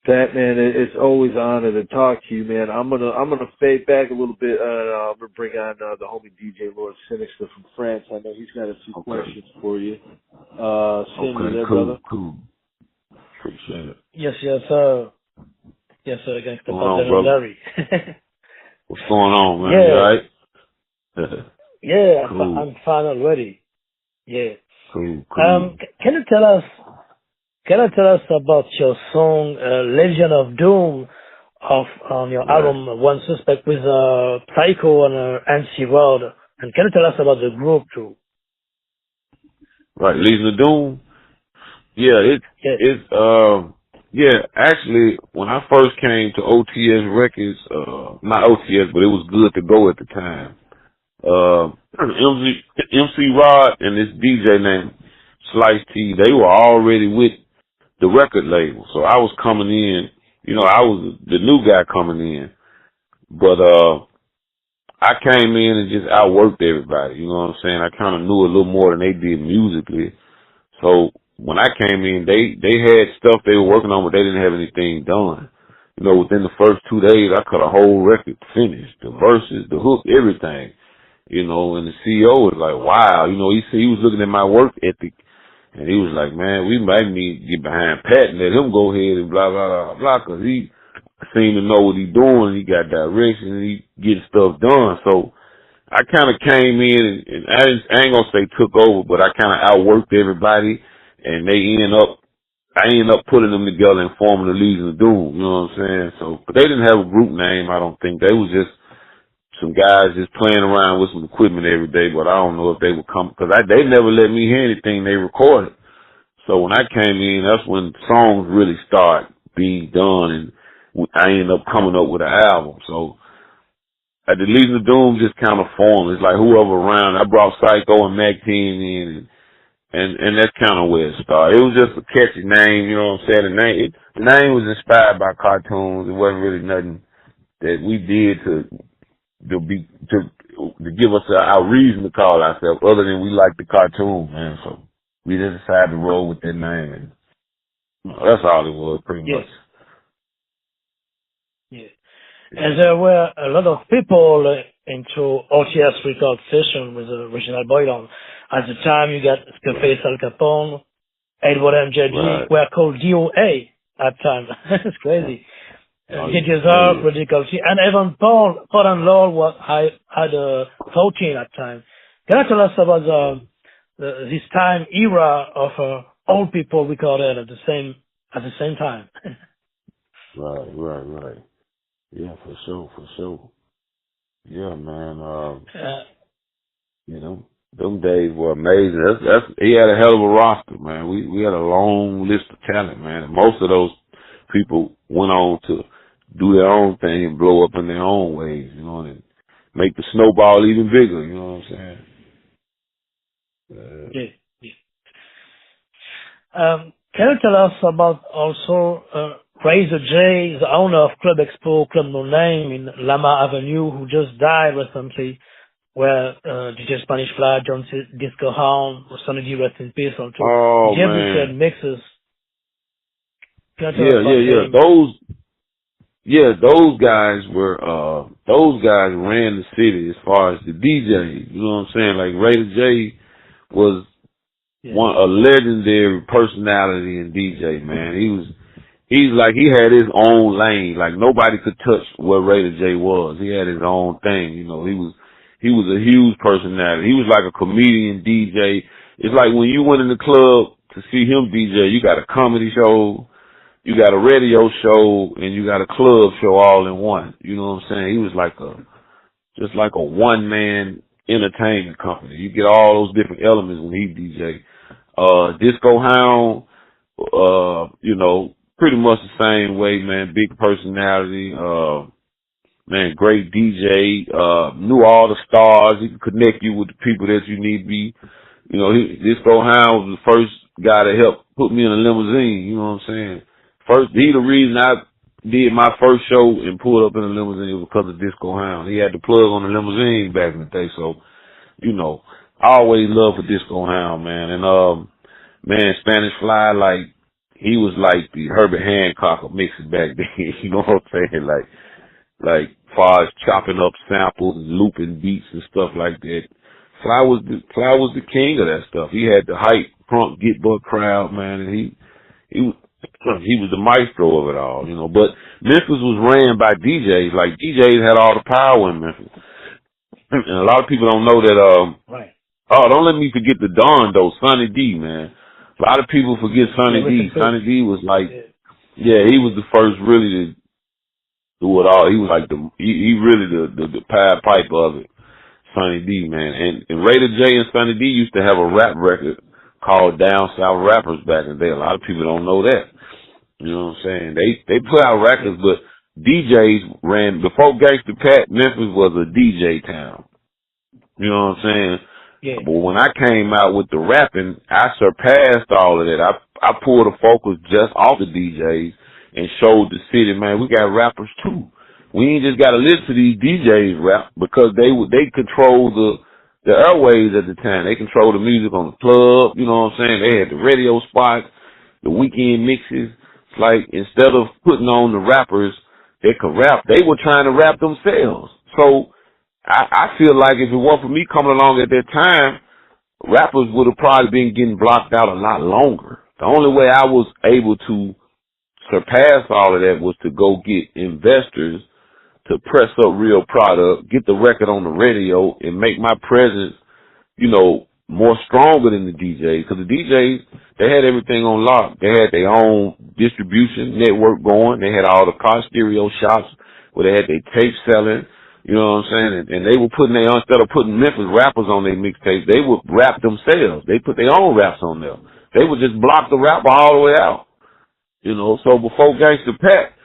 Pat, man, it's always an honor to talk to you, man. I'm gonna fade back a little bit. I'm gonna bring on the homie DJ Lord Sinister from France. I know he's got a few questions for you. Sin, you there, brother? Cool. Appreciate it. Yes, sir. Yes, sir. Gangsta Pat Interview. What's going on, man? Yeah. You all right? Yeah, cool. I'm fine already. Yeah. Cool. Can you tell us about your song Legion of Doom on your album One Suspect with Psycho and MC Rod? And can you tell us about the group too? Right, Legion of Doom. Yeah, actually, when I first came to OTS Records, not OTS, but it was Good to Go at the time. MC Rod and this DJ named Slice T, they were already with the record label. So I was coming in, I was the new guy coming in. But I came in and just outworked everybody, you know what I'm saying? I kind of knew a little more than they did musically. So when I came in, they had stuff they were working on, but they didn't have anything done. Within the first 2 days, I cut a whole record finished, the verses, the hook, everything. And the CEO was like, wow, he was looking at my work ethic, and he was like, man, we might need to get behind Pat and let him go ahead and blah, blah, blah, blah, because he seemed to know what he's doing, he got direction, and he getting stuff done. So I kind of came in, and I ain't gonna say took over, but I kind of outworked everybody, and I ended up putting them together and forming the Legion of Doom, you know what I'm saying? So, but they didn't have a group name, I don't think. They was just some guys just playing around with some equipment every day, but I don't know if they would come, because they never let me hear anything they recorded. So when I came in, that's when songs really start being done, and I ended up coming up with an album. So at the Legion of Doom just kind of formed. It's like whoever around. I brought Psycho and Mac 10 in, and that's kind of where it started. It was just a catchy name, you know what I'm saying? The name was inspired by cartoons. It wasn't really nothing that we did to give us our reason to call ourselves, other than we like the cartoon, man. So we just decided to roll with that name, and that's all it was, pretty much. Yeah. And there were a lot of people into OTS record session with the original Boylan. At the time, you got Scarface, Al Capone, Edward MJG, were called DOA at the time. It's crazy. DJ Zark, Radical T, and even Paul and Lord had 14 at the time. Can you tell us about this time era of old people recorded at the same time? Right. Yeah, for sure. Yeah, man. Them days were amazing. He had a hell of a roster, man. We had a long list of talent, man. And most of those people went on to do their own thing and blow up in their own ways, and make the snowball even bigger, you know what I'm saying? Can you tell us about also Razor J, the owner of Club Expo, Club No Name in Lama Avenue, who just died recently, where DJ Spanish Fly, John Disco Hound, Sonny D, rest in peace, also. Oh, man. Mixes. Those guys ran the city as far as the DJs, you know what I'm saying? Like Razor J was a legendary personality and DJ, man. He had his own lane. Like nobody could touch what Razor J was. He had his own thing, he was a huge personality. He was like a comedian DJ. It's like when you went in the club to see him DJ, you got a comedy show, you got a radio show, and you got a club show all in one. You know what I'm saying? He was just like a one-man entertainment company. You get all those different elements when he DJ. Disco Hound, You know, pretty much the same way, man. Big personality. Man, great DJ. Knew all the stars. He could connect you with the people that you need to be. You know, Disco Hound was the first guy to help put me in a limousine. You know what I'm saying? He the reason I did my first show and pulled up in a limousine was because of Disco Hound. He had the plug on the limousine back in the day. So, you know, I always loved for Disco Hound, man. And, man, Spanish Fly, like, he was like the Herbert Hancock of mixing back then. You know what I'm saying? Like, far as chopping up samples and looping beats and stuff like that. Fly was the king of that stuff. He had the hype, crunk, get buck crowd, man, and he was the maestro of it all, you know. But Memphis was ran by DJs. Like, DJs had all the power in Memphis. And a lot of people don't know that, right. Oh, don't let me forget the Don, though, Sonny D, man. A lot of people forget Sonny D. Sonny D was like, yeah, he was the first really to do it all. He was like he really the Pied Piper of it. Sonny D, man. And Raider J and Sonny D used to have a rap record called Down South Rappers back in the day. A lot of people don't know that. You know what I'm saying? They put out records, but DJs ran, before Gangsta Pat, Memphis was a DJ town. You know what I'm saying? Yeah. But when I came out with the rapping, I surpassed all of that. I pulled the focus just off the DJs and showed the city, man, we got rappers too. We ain't just got to listen to these DJs rap because they control the airwaves at the time. They control the music on the club. You know what I'm saying? They had the radio spots, the weekend mixes. It's like, instead of putting on the rappers that could rap, they were trying to rap themselves. So I feel like if it weren't for me coming along at that time, rappers would have probably been getting blocked out a lot longer. The only way I was able to surpass all of that was to go get investors to press up real product, get the record on the radio, and make my presence, you know, more stronger than the DJs. Because the DJs, they had everything on lock. They had their own distribution network going. They had all the car stereo shops where they had their tape selling. You know what I'm saying? And they were putting instead of putting Memphis rappers on their mixtapes, they would rap themselves. They put their own raps on there. They would just block the rapper all the way out. You know, so before Gangsta Pat,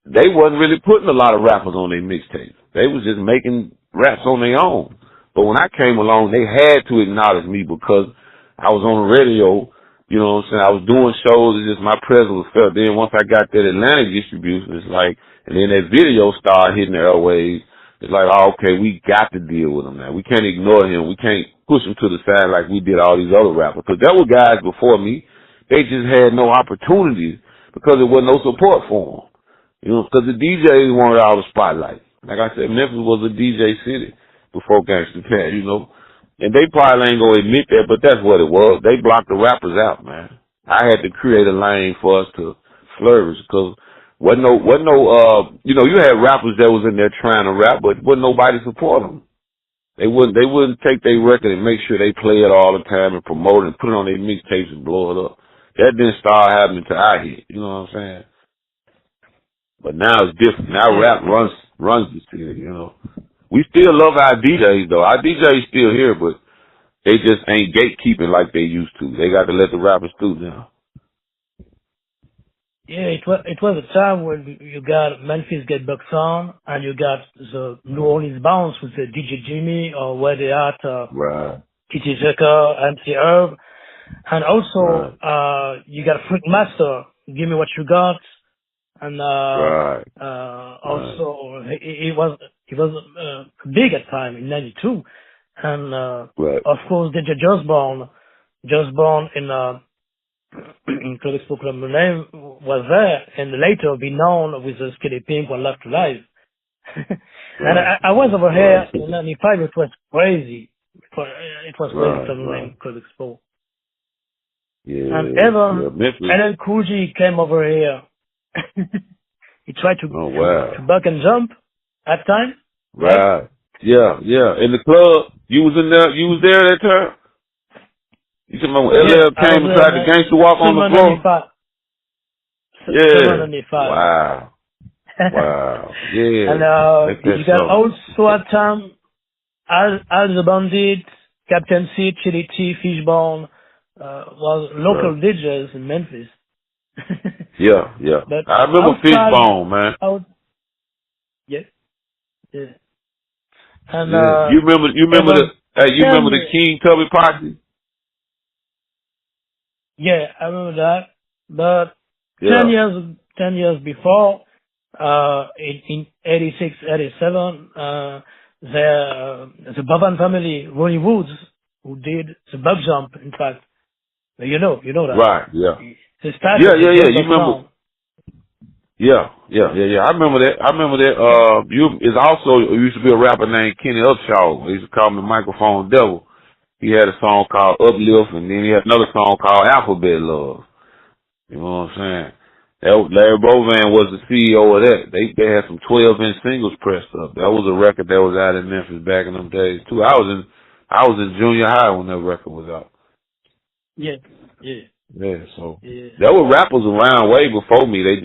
they wasn't really putting a lot of rappers on their mixtapes. They was just making raps on their own. But when I came along, they had to acknowledge me because I was on the radio. You know what I'm saying? I was doing shows. It's just my presence was felt. Then once I got that Atlantic distribution, it's like, and then that video started hitting the airwaves. It's like, oh, okay, we got to deal with him now. We can't ignore him. We can't push him to the side like we did all these other rappers. Because there were guys before me, they just had no opportunities because there wasn't no support for them. You know, because the DJs wanted all the spotlight. Like I said, Memphis was a DJ city before Gangsta Pat, you know. And they probably ain't gonna admit that, but that's what it was. They blocked the rappers out, man. I had to create a lane for us to flourish because wasn't no, you know, you had rappers that was in there trying to rap, but wasn't nobody support them. They wouldn't take their record and make sure they play it all the time and promote it and put it on their mixtapes and blow it up. That didn't start happening till I hit. You know what I'm saying? But now it's different. Now rap runs the city, you know. We still love our DJs though. Our DJs still here, but they just ain't gatekeeping like they used to. They got to let the rappers through now. Yeah, it was a time when you got Memphis Get Bucks on, and you got the New Orleans Bounce with the DJ Jimmy or where they at, right. TT Zucker, MC Herb, and also you got Freak Master, Give Me What You Got. And also he was big at time in '92, and of course DJ Just Born in Claude Expo Club name was there, and later be known with the Skinny Pink One Love to Live. And I was over here in '95. It was crazy. It was crazy from the name Claude Expo. Yeah. And Ellen Cool J came over here. He tried to buck and jump at time. Right. Yeah. In the club, you was there that time? You said LL came and tried to gangster walk on the floor? Yeah. Wow. Yeah. And you got also at time Al the Bandit, Captain C, Chili T, Fishbone, was local DJs in Memphis. Yeah. But I remember outside, Fishbone, man. yeah, yeah. And Yeah. You remember even you 10 remember the years, King Tubby Posse? yeah, I remember that. But 10 Yeah. years, 10 years before, in 86, 87, the Boban family, Ronnie Woods, who did the bug jump, in fact, you know that. Right, yeah. They started the Yeah. jump You of remember sound. Yeah. I remember that. You is also used to be a rapper named Kenny Upshaw. They used to call him the Microphone Devil. He had a song called Uplift, and then he had another song called Alphabet Love. You know what I'm saying? Larry Bovan was the CEO of that. They had some 12-inch singles pressed up. That was a record that was out in Memphis back in them days too. I was in junior high when that record was out. Yeah. Yeah, so Yeah. there were rappers around way before me. They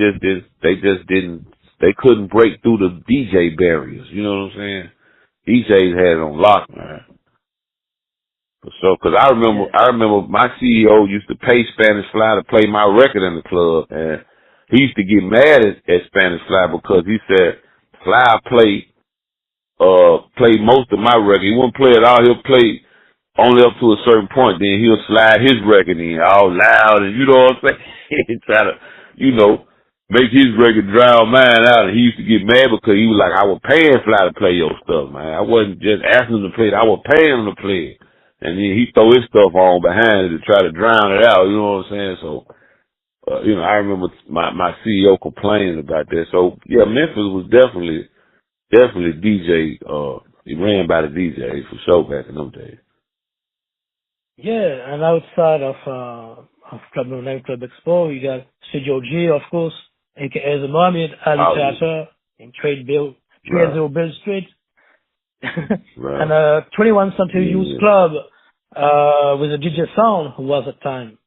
couldn't break through the DJ barriers. You know what I'm saying? DJs had it on lock, man. So, cause I Yeah. remember my CEO used to pay Spanish Fly to play my record in the club, and he used to get mad at Spanish Fly because he said Fly play most of my record. He wouldn't play it all. He'll play only up to a certain point. Then he'll slide his record in all loud, and you know what I'm saying? Try to, make his record drown mine out. And he used to get mad because he was like, I was paying Fly to play your stuff, man. I wasn't just asking him to play it. I was paying him to play it. And then he throw his stuff on behind it to try to drown it out. You know what I'm saying? So, I remember my CEO complaining about that. So, yeah, Memphis was definitely DJ. He ran by the DJs for sure back in them days. Yeah, and outside of Club No Name, Club Expo, you got Studio G, of course, aka the Mohammed Ali Oh, Theater in right, 30 Bill Street. right. And 21st Century Youth Yeah. Club with a DJ Sound, who was at the time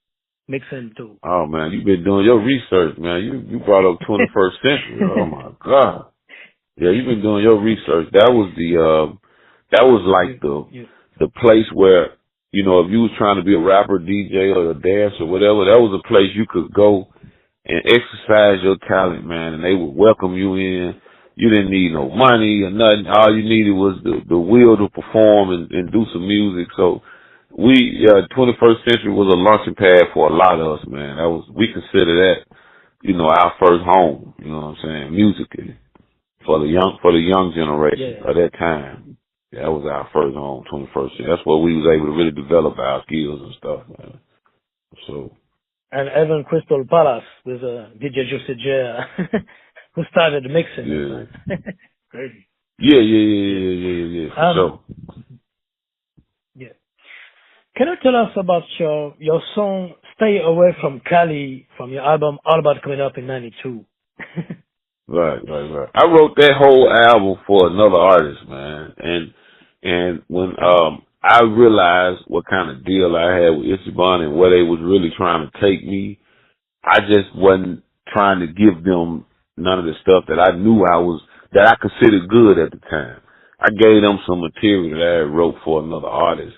mixing too. Oh man, you've been doing your research, man. You brought up 21st century. Oh my God. Yeah, you've been doing your research. That was like you, the place where, if you was trying to be a rapper, DJ, or a dancer, or whatever, that was a place you could go and exercise your talent, man, and they would welcome you in. You didn't need no money or nothing. All you needed was the will to perform and do some music. So 21st Century was a launching pad for a lot of us, man. We consider that, our first home, you know what I'm saying, musically, for the young generation yeah. of that time. That was our first home, 21st Century. That's where we was able to really develop our skills and stuff, man. So. And even Crystal Palace with DJ Juicy J, who started mixing at the Yeah. time. Crazy. Yeah, for sure. Yeah. Can you tell us about your song "Stay Away from Cali" from your album All About Coming Up in '92? Right. I wrote that whole album for another artist, man. And when I realized what kind of deal I had with Ichiban and where they was really trying to take me, I just wasn't trying to give them none of the stuff that I knew that I considered good at the time. I gave them some material that I had wrote for another artist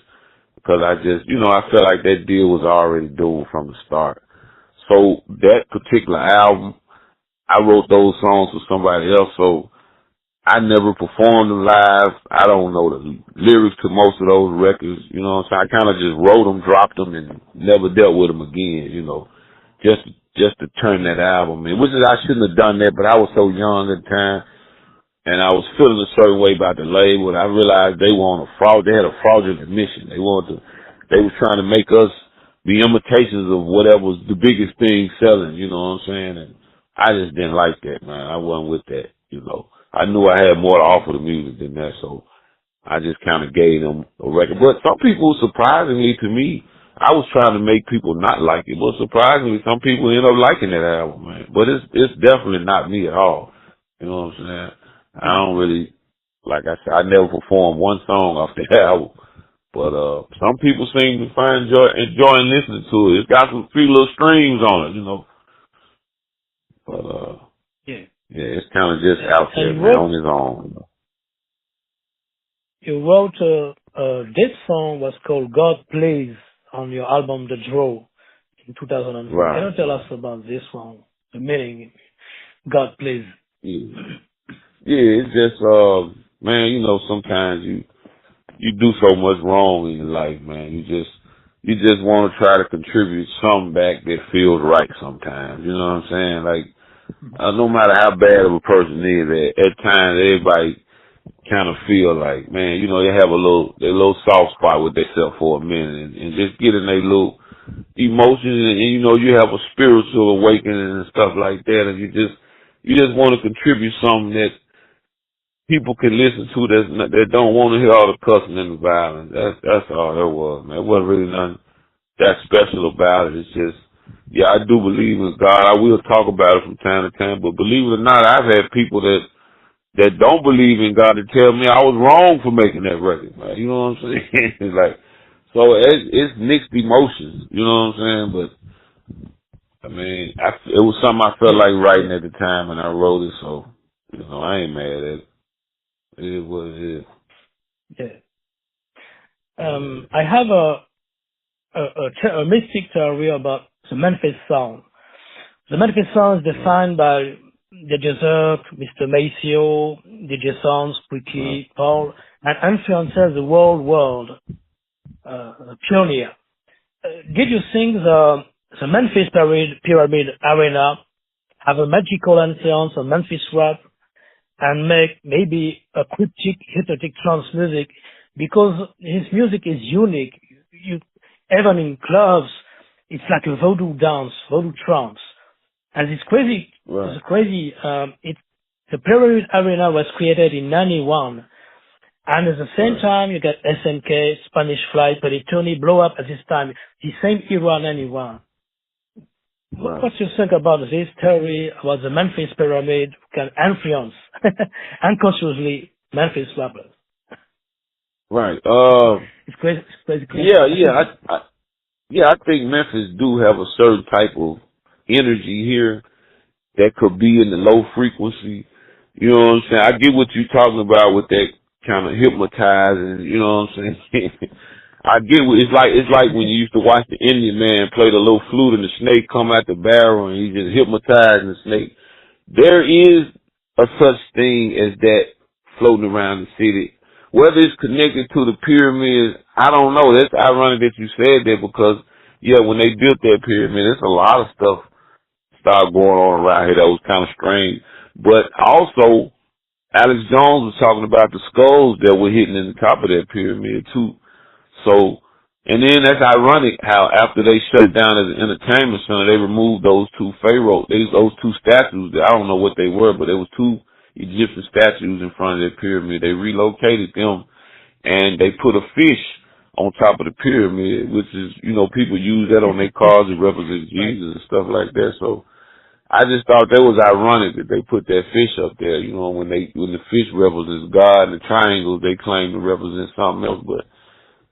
because I just, I felt like that deal was already doomed from the start. So that particular album, I wrote those songs for somebody else, so I never performed them live. I don't know the lyrics to most of those records, you know what I'm saying? I kind of just wrote them, dropped them, and never dealt with them again, just to turn that album in. Which is, I shouldn't have done that, but I was so young at the time, and I was feeling a certain way about the label, and I realized they were on they had a fraudulent mission. They was trying to make us be imitations of whatever was the biggest thing selling, you know what I'm saying? And I just didn't like that, man. I wasn't with that, I knew I had more to offer the music than that, so I just kind of gave them a record. But some people, surprisingly to me, I was trying to make people not like it, but surprisingly, some people end up liking that album, man. But it's definitely not me at all. You know what I'm saying? I don't really, like I said, I never performed one song off the album. But some people seem to enjoying listening to it. It's got some few little strings on it, But yeah, it's kind of just out there, And man, on its own. you wrote this song was called "God Plays" on your album The Draw in 2004. Right. Can you tell us about this one? The meaning, God please. Yeah. Yeah, it's just man, you know, sometimes you do so much wrong in your life, man. You just want to try to contribute something back that feels right sometimes. You know what I'm saying? Like no matter how bad of a person is, at times everybody kind of feel like, man, you know, they have a little soft spot with themselves for a minute and just get in their little emotions and you know, you have a spiritual awakening and stuff like that and you just want to contribute something that people can listen to that don't want to hear all the cussing and the violence. That's all that was, man. It wasn't really nothing that special about it. It's just, yeah, I do believe in God. I will talk about it from time to time, but believe it or not, I've had people that don't believe in God to tell me I was wrong for making that record, man. You know what I'm saying? It's like, so it's mixed emotions, you know what I'm saying? But, I mean, it was something I felt like writing at the time and I wrote it, so, you know, I ain't mad at it. It is what it is. Yeah. I have a mystic theory about the Memphis sound. The Memphis sound is defined by DJ Zerk, Mr. Maceo, DJ Sounds, Quickie, Paul, and influences the whole world, pioneer. Did you think the Memphis Pyramid Arena have a magical influence on Memphis rap and make maybe a cryptic, hypnotic trance music because his music is unique? Even in clubs, it's like a voodoo dance, voodoo trance. And it's crazy. Right. It's crazy. The Pyramid Arena was created in 91. And at the same time, you got SNK, Spanish Fly, Pelitoni blow up at this time, the same era, 91. Right. What do you think about this theory about the Memphis Pyramid can influence unconsciously Memphis rappers? Right. It's crazy. I think Memphis do have a certain type of energy here that could be in the low frequency. You know what I'm saying? I get what you're talking about with that kind of hypnotizing. You know what I'm saying? I get what it's like when you used to watch the Indian man play the little flute and the snake come out the barrel and he just hypnotizing the snake. There is a such thing as that floating around the city. Whether it's connected to the pyramids, I don't know. That's ironic that you said that because, yeah, when they built that pyramid, there's a lot of stuff started going on around here that was kind of strange. But also, Alex Jones was talking about the skulls that were hitting in the top of that pyramid, too. So, and then that's ironic how after they shut it down as an entertainment center, they removed those two those two statues. I don't know what they were, but there was two Egyptian statues in front of that pyramid. They relocated them and they put a fish on top of the pyramid, which is, you know, people use that on their cars to represent Jesus and stuff like that. So I just thought that was ironic that they put that fish up there. You know, when the fish represents God and the triangles they claim to represent something else, but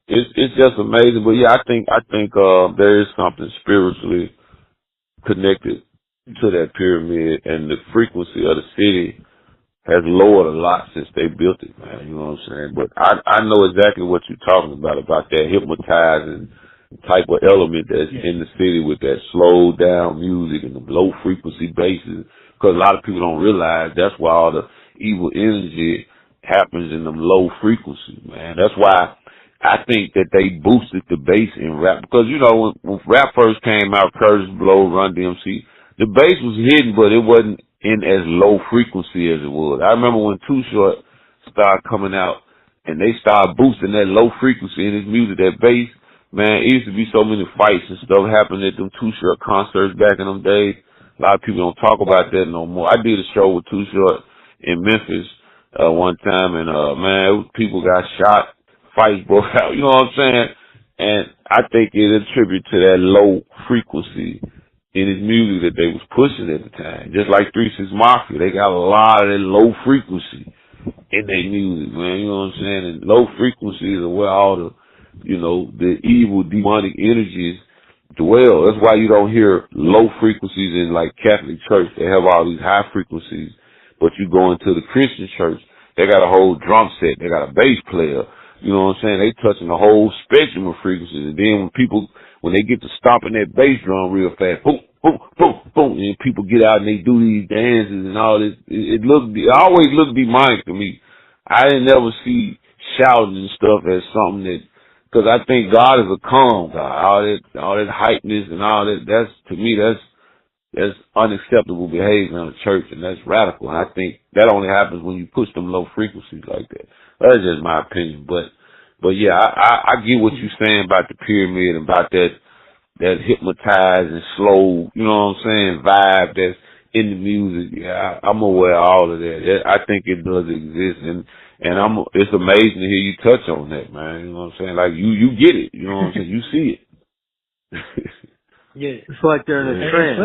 it's just amazing. But yeah, I think there is something spiritually connected to that pyramid, and the frequency of the city has lowered a lot since they built it, man. You know what I'm saying? But I know exactly what you're talking about that hypnotizing type of element that's in the city with that slowed down music and the low frequency basses. Because a lot of people don't realize that's why all the evil energy happens in them low frequencies, man. That's why I think that they boosted the bass in rap. Because, you know, when rap first came out, Curtis Blow, Run DMC, the bass was hidden, but it wasn't in as low frequency as it was. I remember when Too Short started coming out and they started boosting that low frequency in his music, that bass, man, it used to be so many fights and stuff happening at them Too Short concerts back in them days. A lot of people don't talk about that no more. I did a show with Too Short in Memphis one time and man, people got shot, fights broke out, you know what I'm saying? And I think it attributes to that low frequency in his music that they was pushing at the time. Just like 3-6 Mafia, they got a lot of that low frequency in their music, man. You know what I'm saying? And low frequencies are where all the, you know, the evil demonic energies dwell. That's why you don't hear low frequencies in like Catholic church. They have all these high frequencies. But you go into the Christian church, they got a whole drum set. They got a bass player. You know what I'm saying? They touching the whole spectrum of frequencies. And then when they get to stomping that bass drum real fast, boom, boom, boom, boom, and people get out and they do these dances and all this. It always looked demonic to me. I didn't ever see shouting and stuff as something that, because I think God is a calm God. All that hypeness and all that, to me, that's unacceptable behavior in a church, and that's radical. And I think that only happens when you push them low frequencies like that. That's just my opinion. But yeah, I get what you're saying about the pyramid and about that hypnotized and slow, you know what I'm saying, vibe that's in the music. Yeah, I'm aware of all of that. I think it does exist, and it's amazing to hear you touch on that, man. You know what I'm saying? Like you get it. You know what I'm saying? You see it. Yeah, it's like they're in a trance.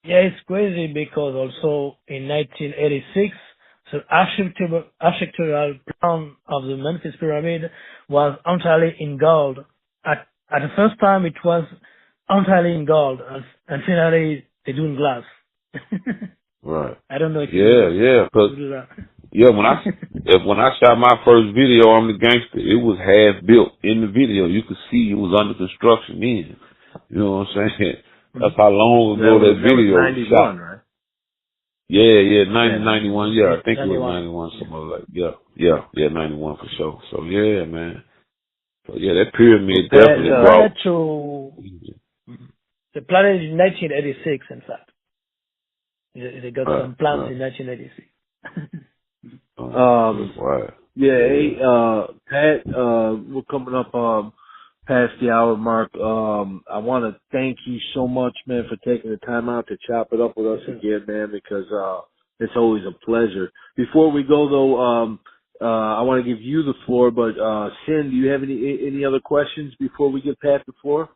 It's crazy because also in 1986, the architectural plan of the Memphis Pyramid was entirely in gold. At the first time, it was entirely in gold, and finally they do in glass. Right. I don't know if when I shot my first video on the Gangsta, it was half built in the video. You could see it was under construction then. You know what I'm saying? That's how long ago that video was 91, shot. right? Yeah, 91. Yeah, I think it was 91, something like that. Yeah, 91 for sure. So yeah, man. So yeah, that pyramid definitely brought. The planet in 1986, in fact. They got some plans in 1986. Pat, we're coming up past the hour mark. I want to thank you so much, man, for taking the time out to chop it up with us again, man, because it's always a pleasure. Before we go, though, I want to give you the floor, but Sin, do you have any other questions before we give Pat the floor?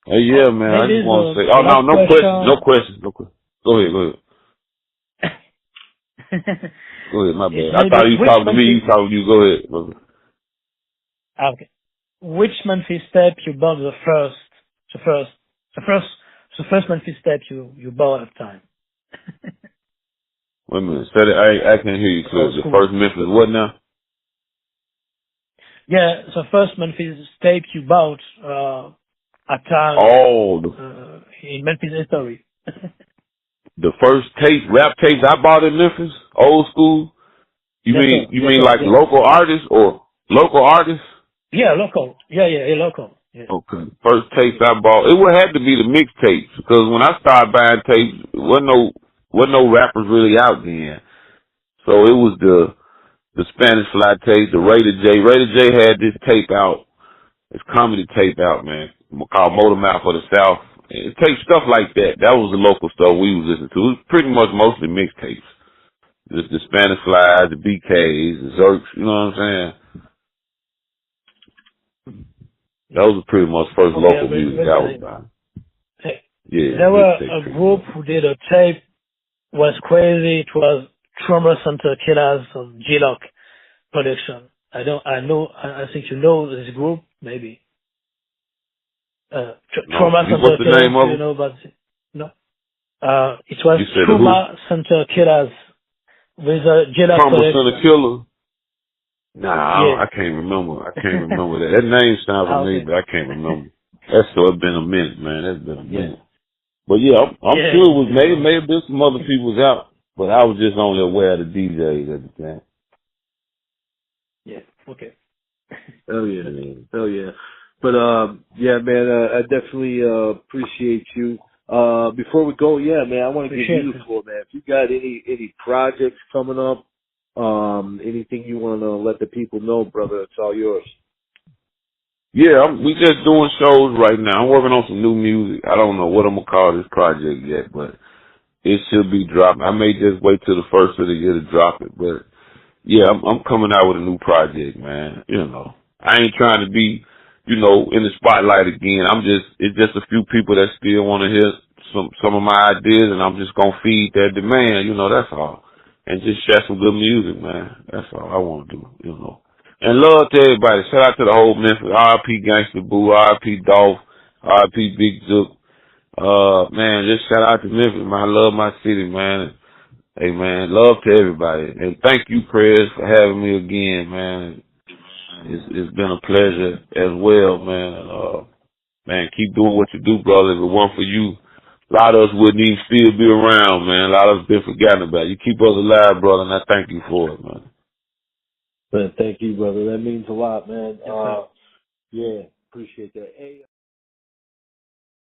Hey, yeah, man. I just want to say, no questions. Go ahead. Go ahead, my bad. I thought you talking to me. You talking to you. Go ahead. Okay. Which Memphis step you bought the first Memphis step you bought at the time? Wait a minute. Say that. I can't hear you clear. The first Memphis what now? Yeah, the first Memphis tape you bought at time. In Memphis history. The first rap tapes I bought in Memphis, old school. You mean like local artists or local artists? Yeah, local. Yeah, local. Yeah. Okay. First tapes I bought, it would have to be the mixtapes because when I started buying tapes, wasn't no rappers really out then. So it was the Spanish Fly tapes, the Rated J. Rated J had this tape out, this comedy tape out, man, called Motor Mouth for the South. It takes stuff like that. That was the local stuff we was listening to. It was pretty much mostly mixtapes. Just the Spanish Flies, the BKs, the Zerks, you know what I'm saying? Those were pretty much first local music I was buying. Yeah. There were a group who did a tape, was crazy. It was Trauma Center Killers of G-Lock production. I think you know this group, maybe. Trauma Center Killers, you know about it? No. It was Trauma Center Killers with a J-Lock Trauma Center Killers? Nah, I can't remember. I can't remember that. That name sounds familiar, but I can't remember. It's been a minute, man. That's been a minute. But yeah, I'm sure it was maybe been some other people's out, but I was just only aware of the DJs at the time. Yeah. Okay. Hell yeah. But, yeah, man, I definitely, appreciate you. Before we go, man, I want to give you the floor, man. If you got any projects coming up, anything you want to let the people know, brother, it's all yours. Yeah, we just doing shows right now. I'm working on some new music. I don't know what I'm going to call this project yet, but it should be dropping. I may just wait till the first of the year to drop it, but yeah, I'm coming out with a new project, man. You know, I ain't trying to be, in the spotlight again. It's just a few people that still want to hear some of my ideas, and I'm just going to feed that demand, that's all. And just share some good music, man. That's all I want to do, And love to everybody. Shout out to the whole Memphis. R.I.P. Gangsta Boo, R.I.P. Dolph, R.I.P. Big Zook. Man, just shout out to Memphis, man. I love my city, man. Hey, man, love to everybody. And thank you, Prez, for having me again, man. It's been a pleasure as well, man. Man, keep doing what you do, brother. If it weren't for you, a lot of us wouldn't even still be around, man. A lot of us been forgotten about. You keep us alive, brother, and I thank you for it, man. Man, thank you, brother. That means a lot, man. Yes, Yeah, appreciate that. Hey.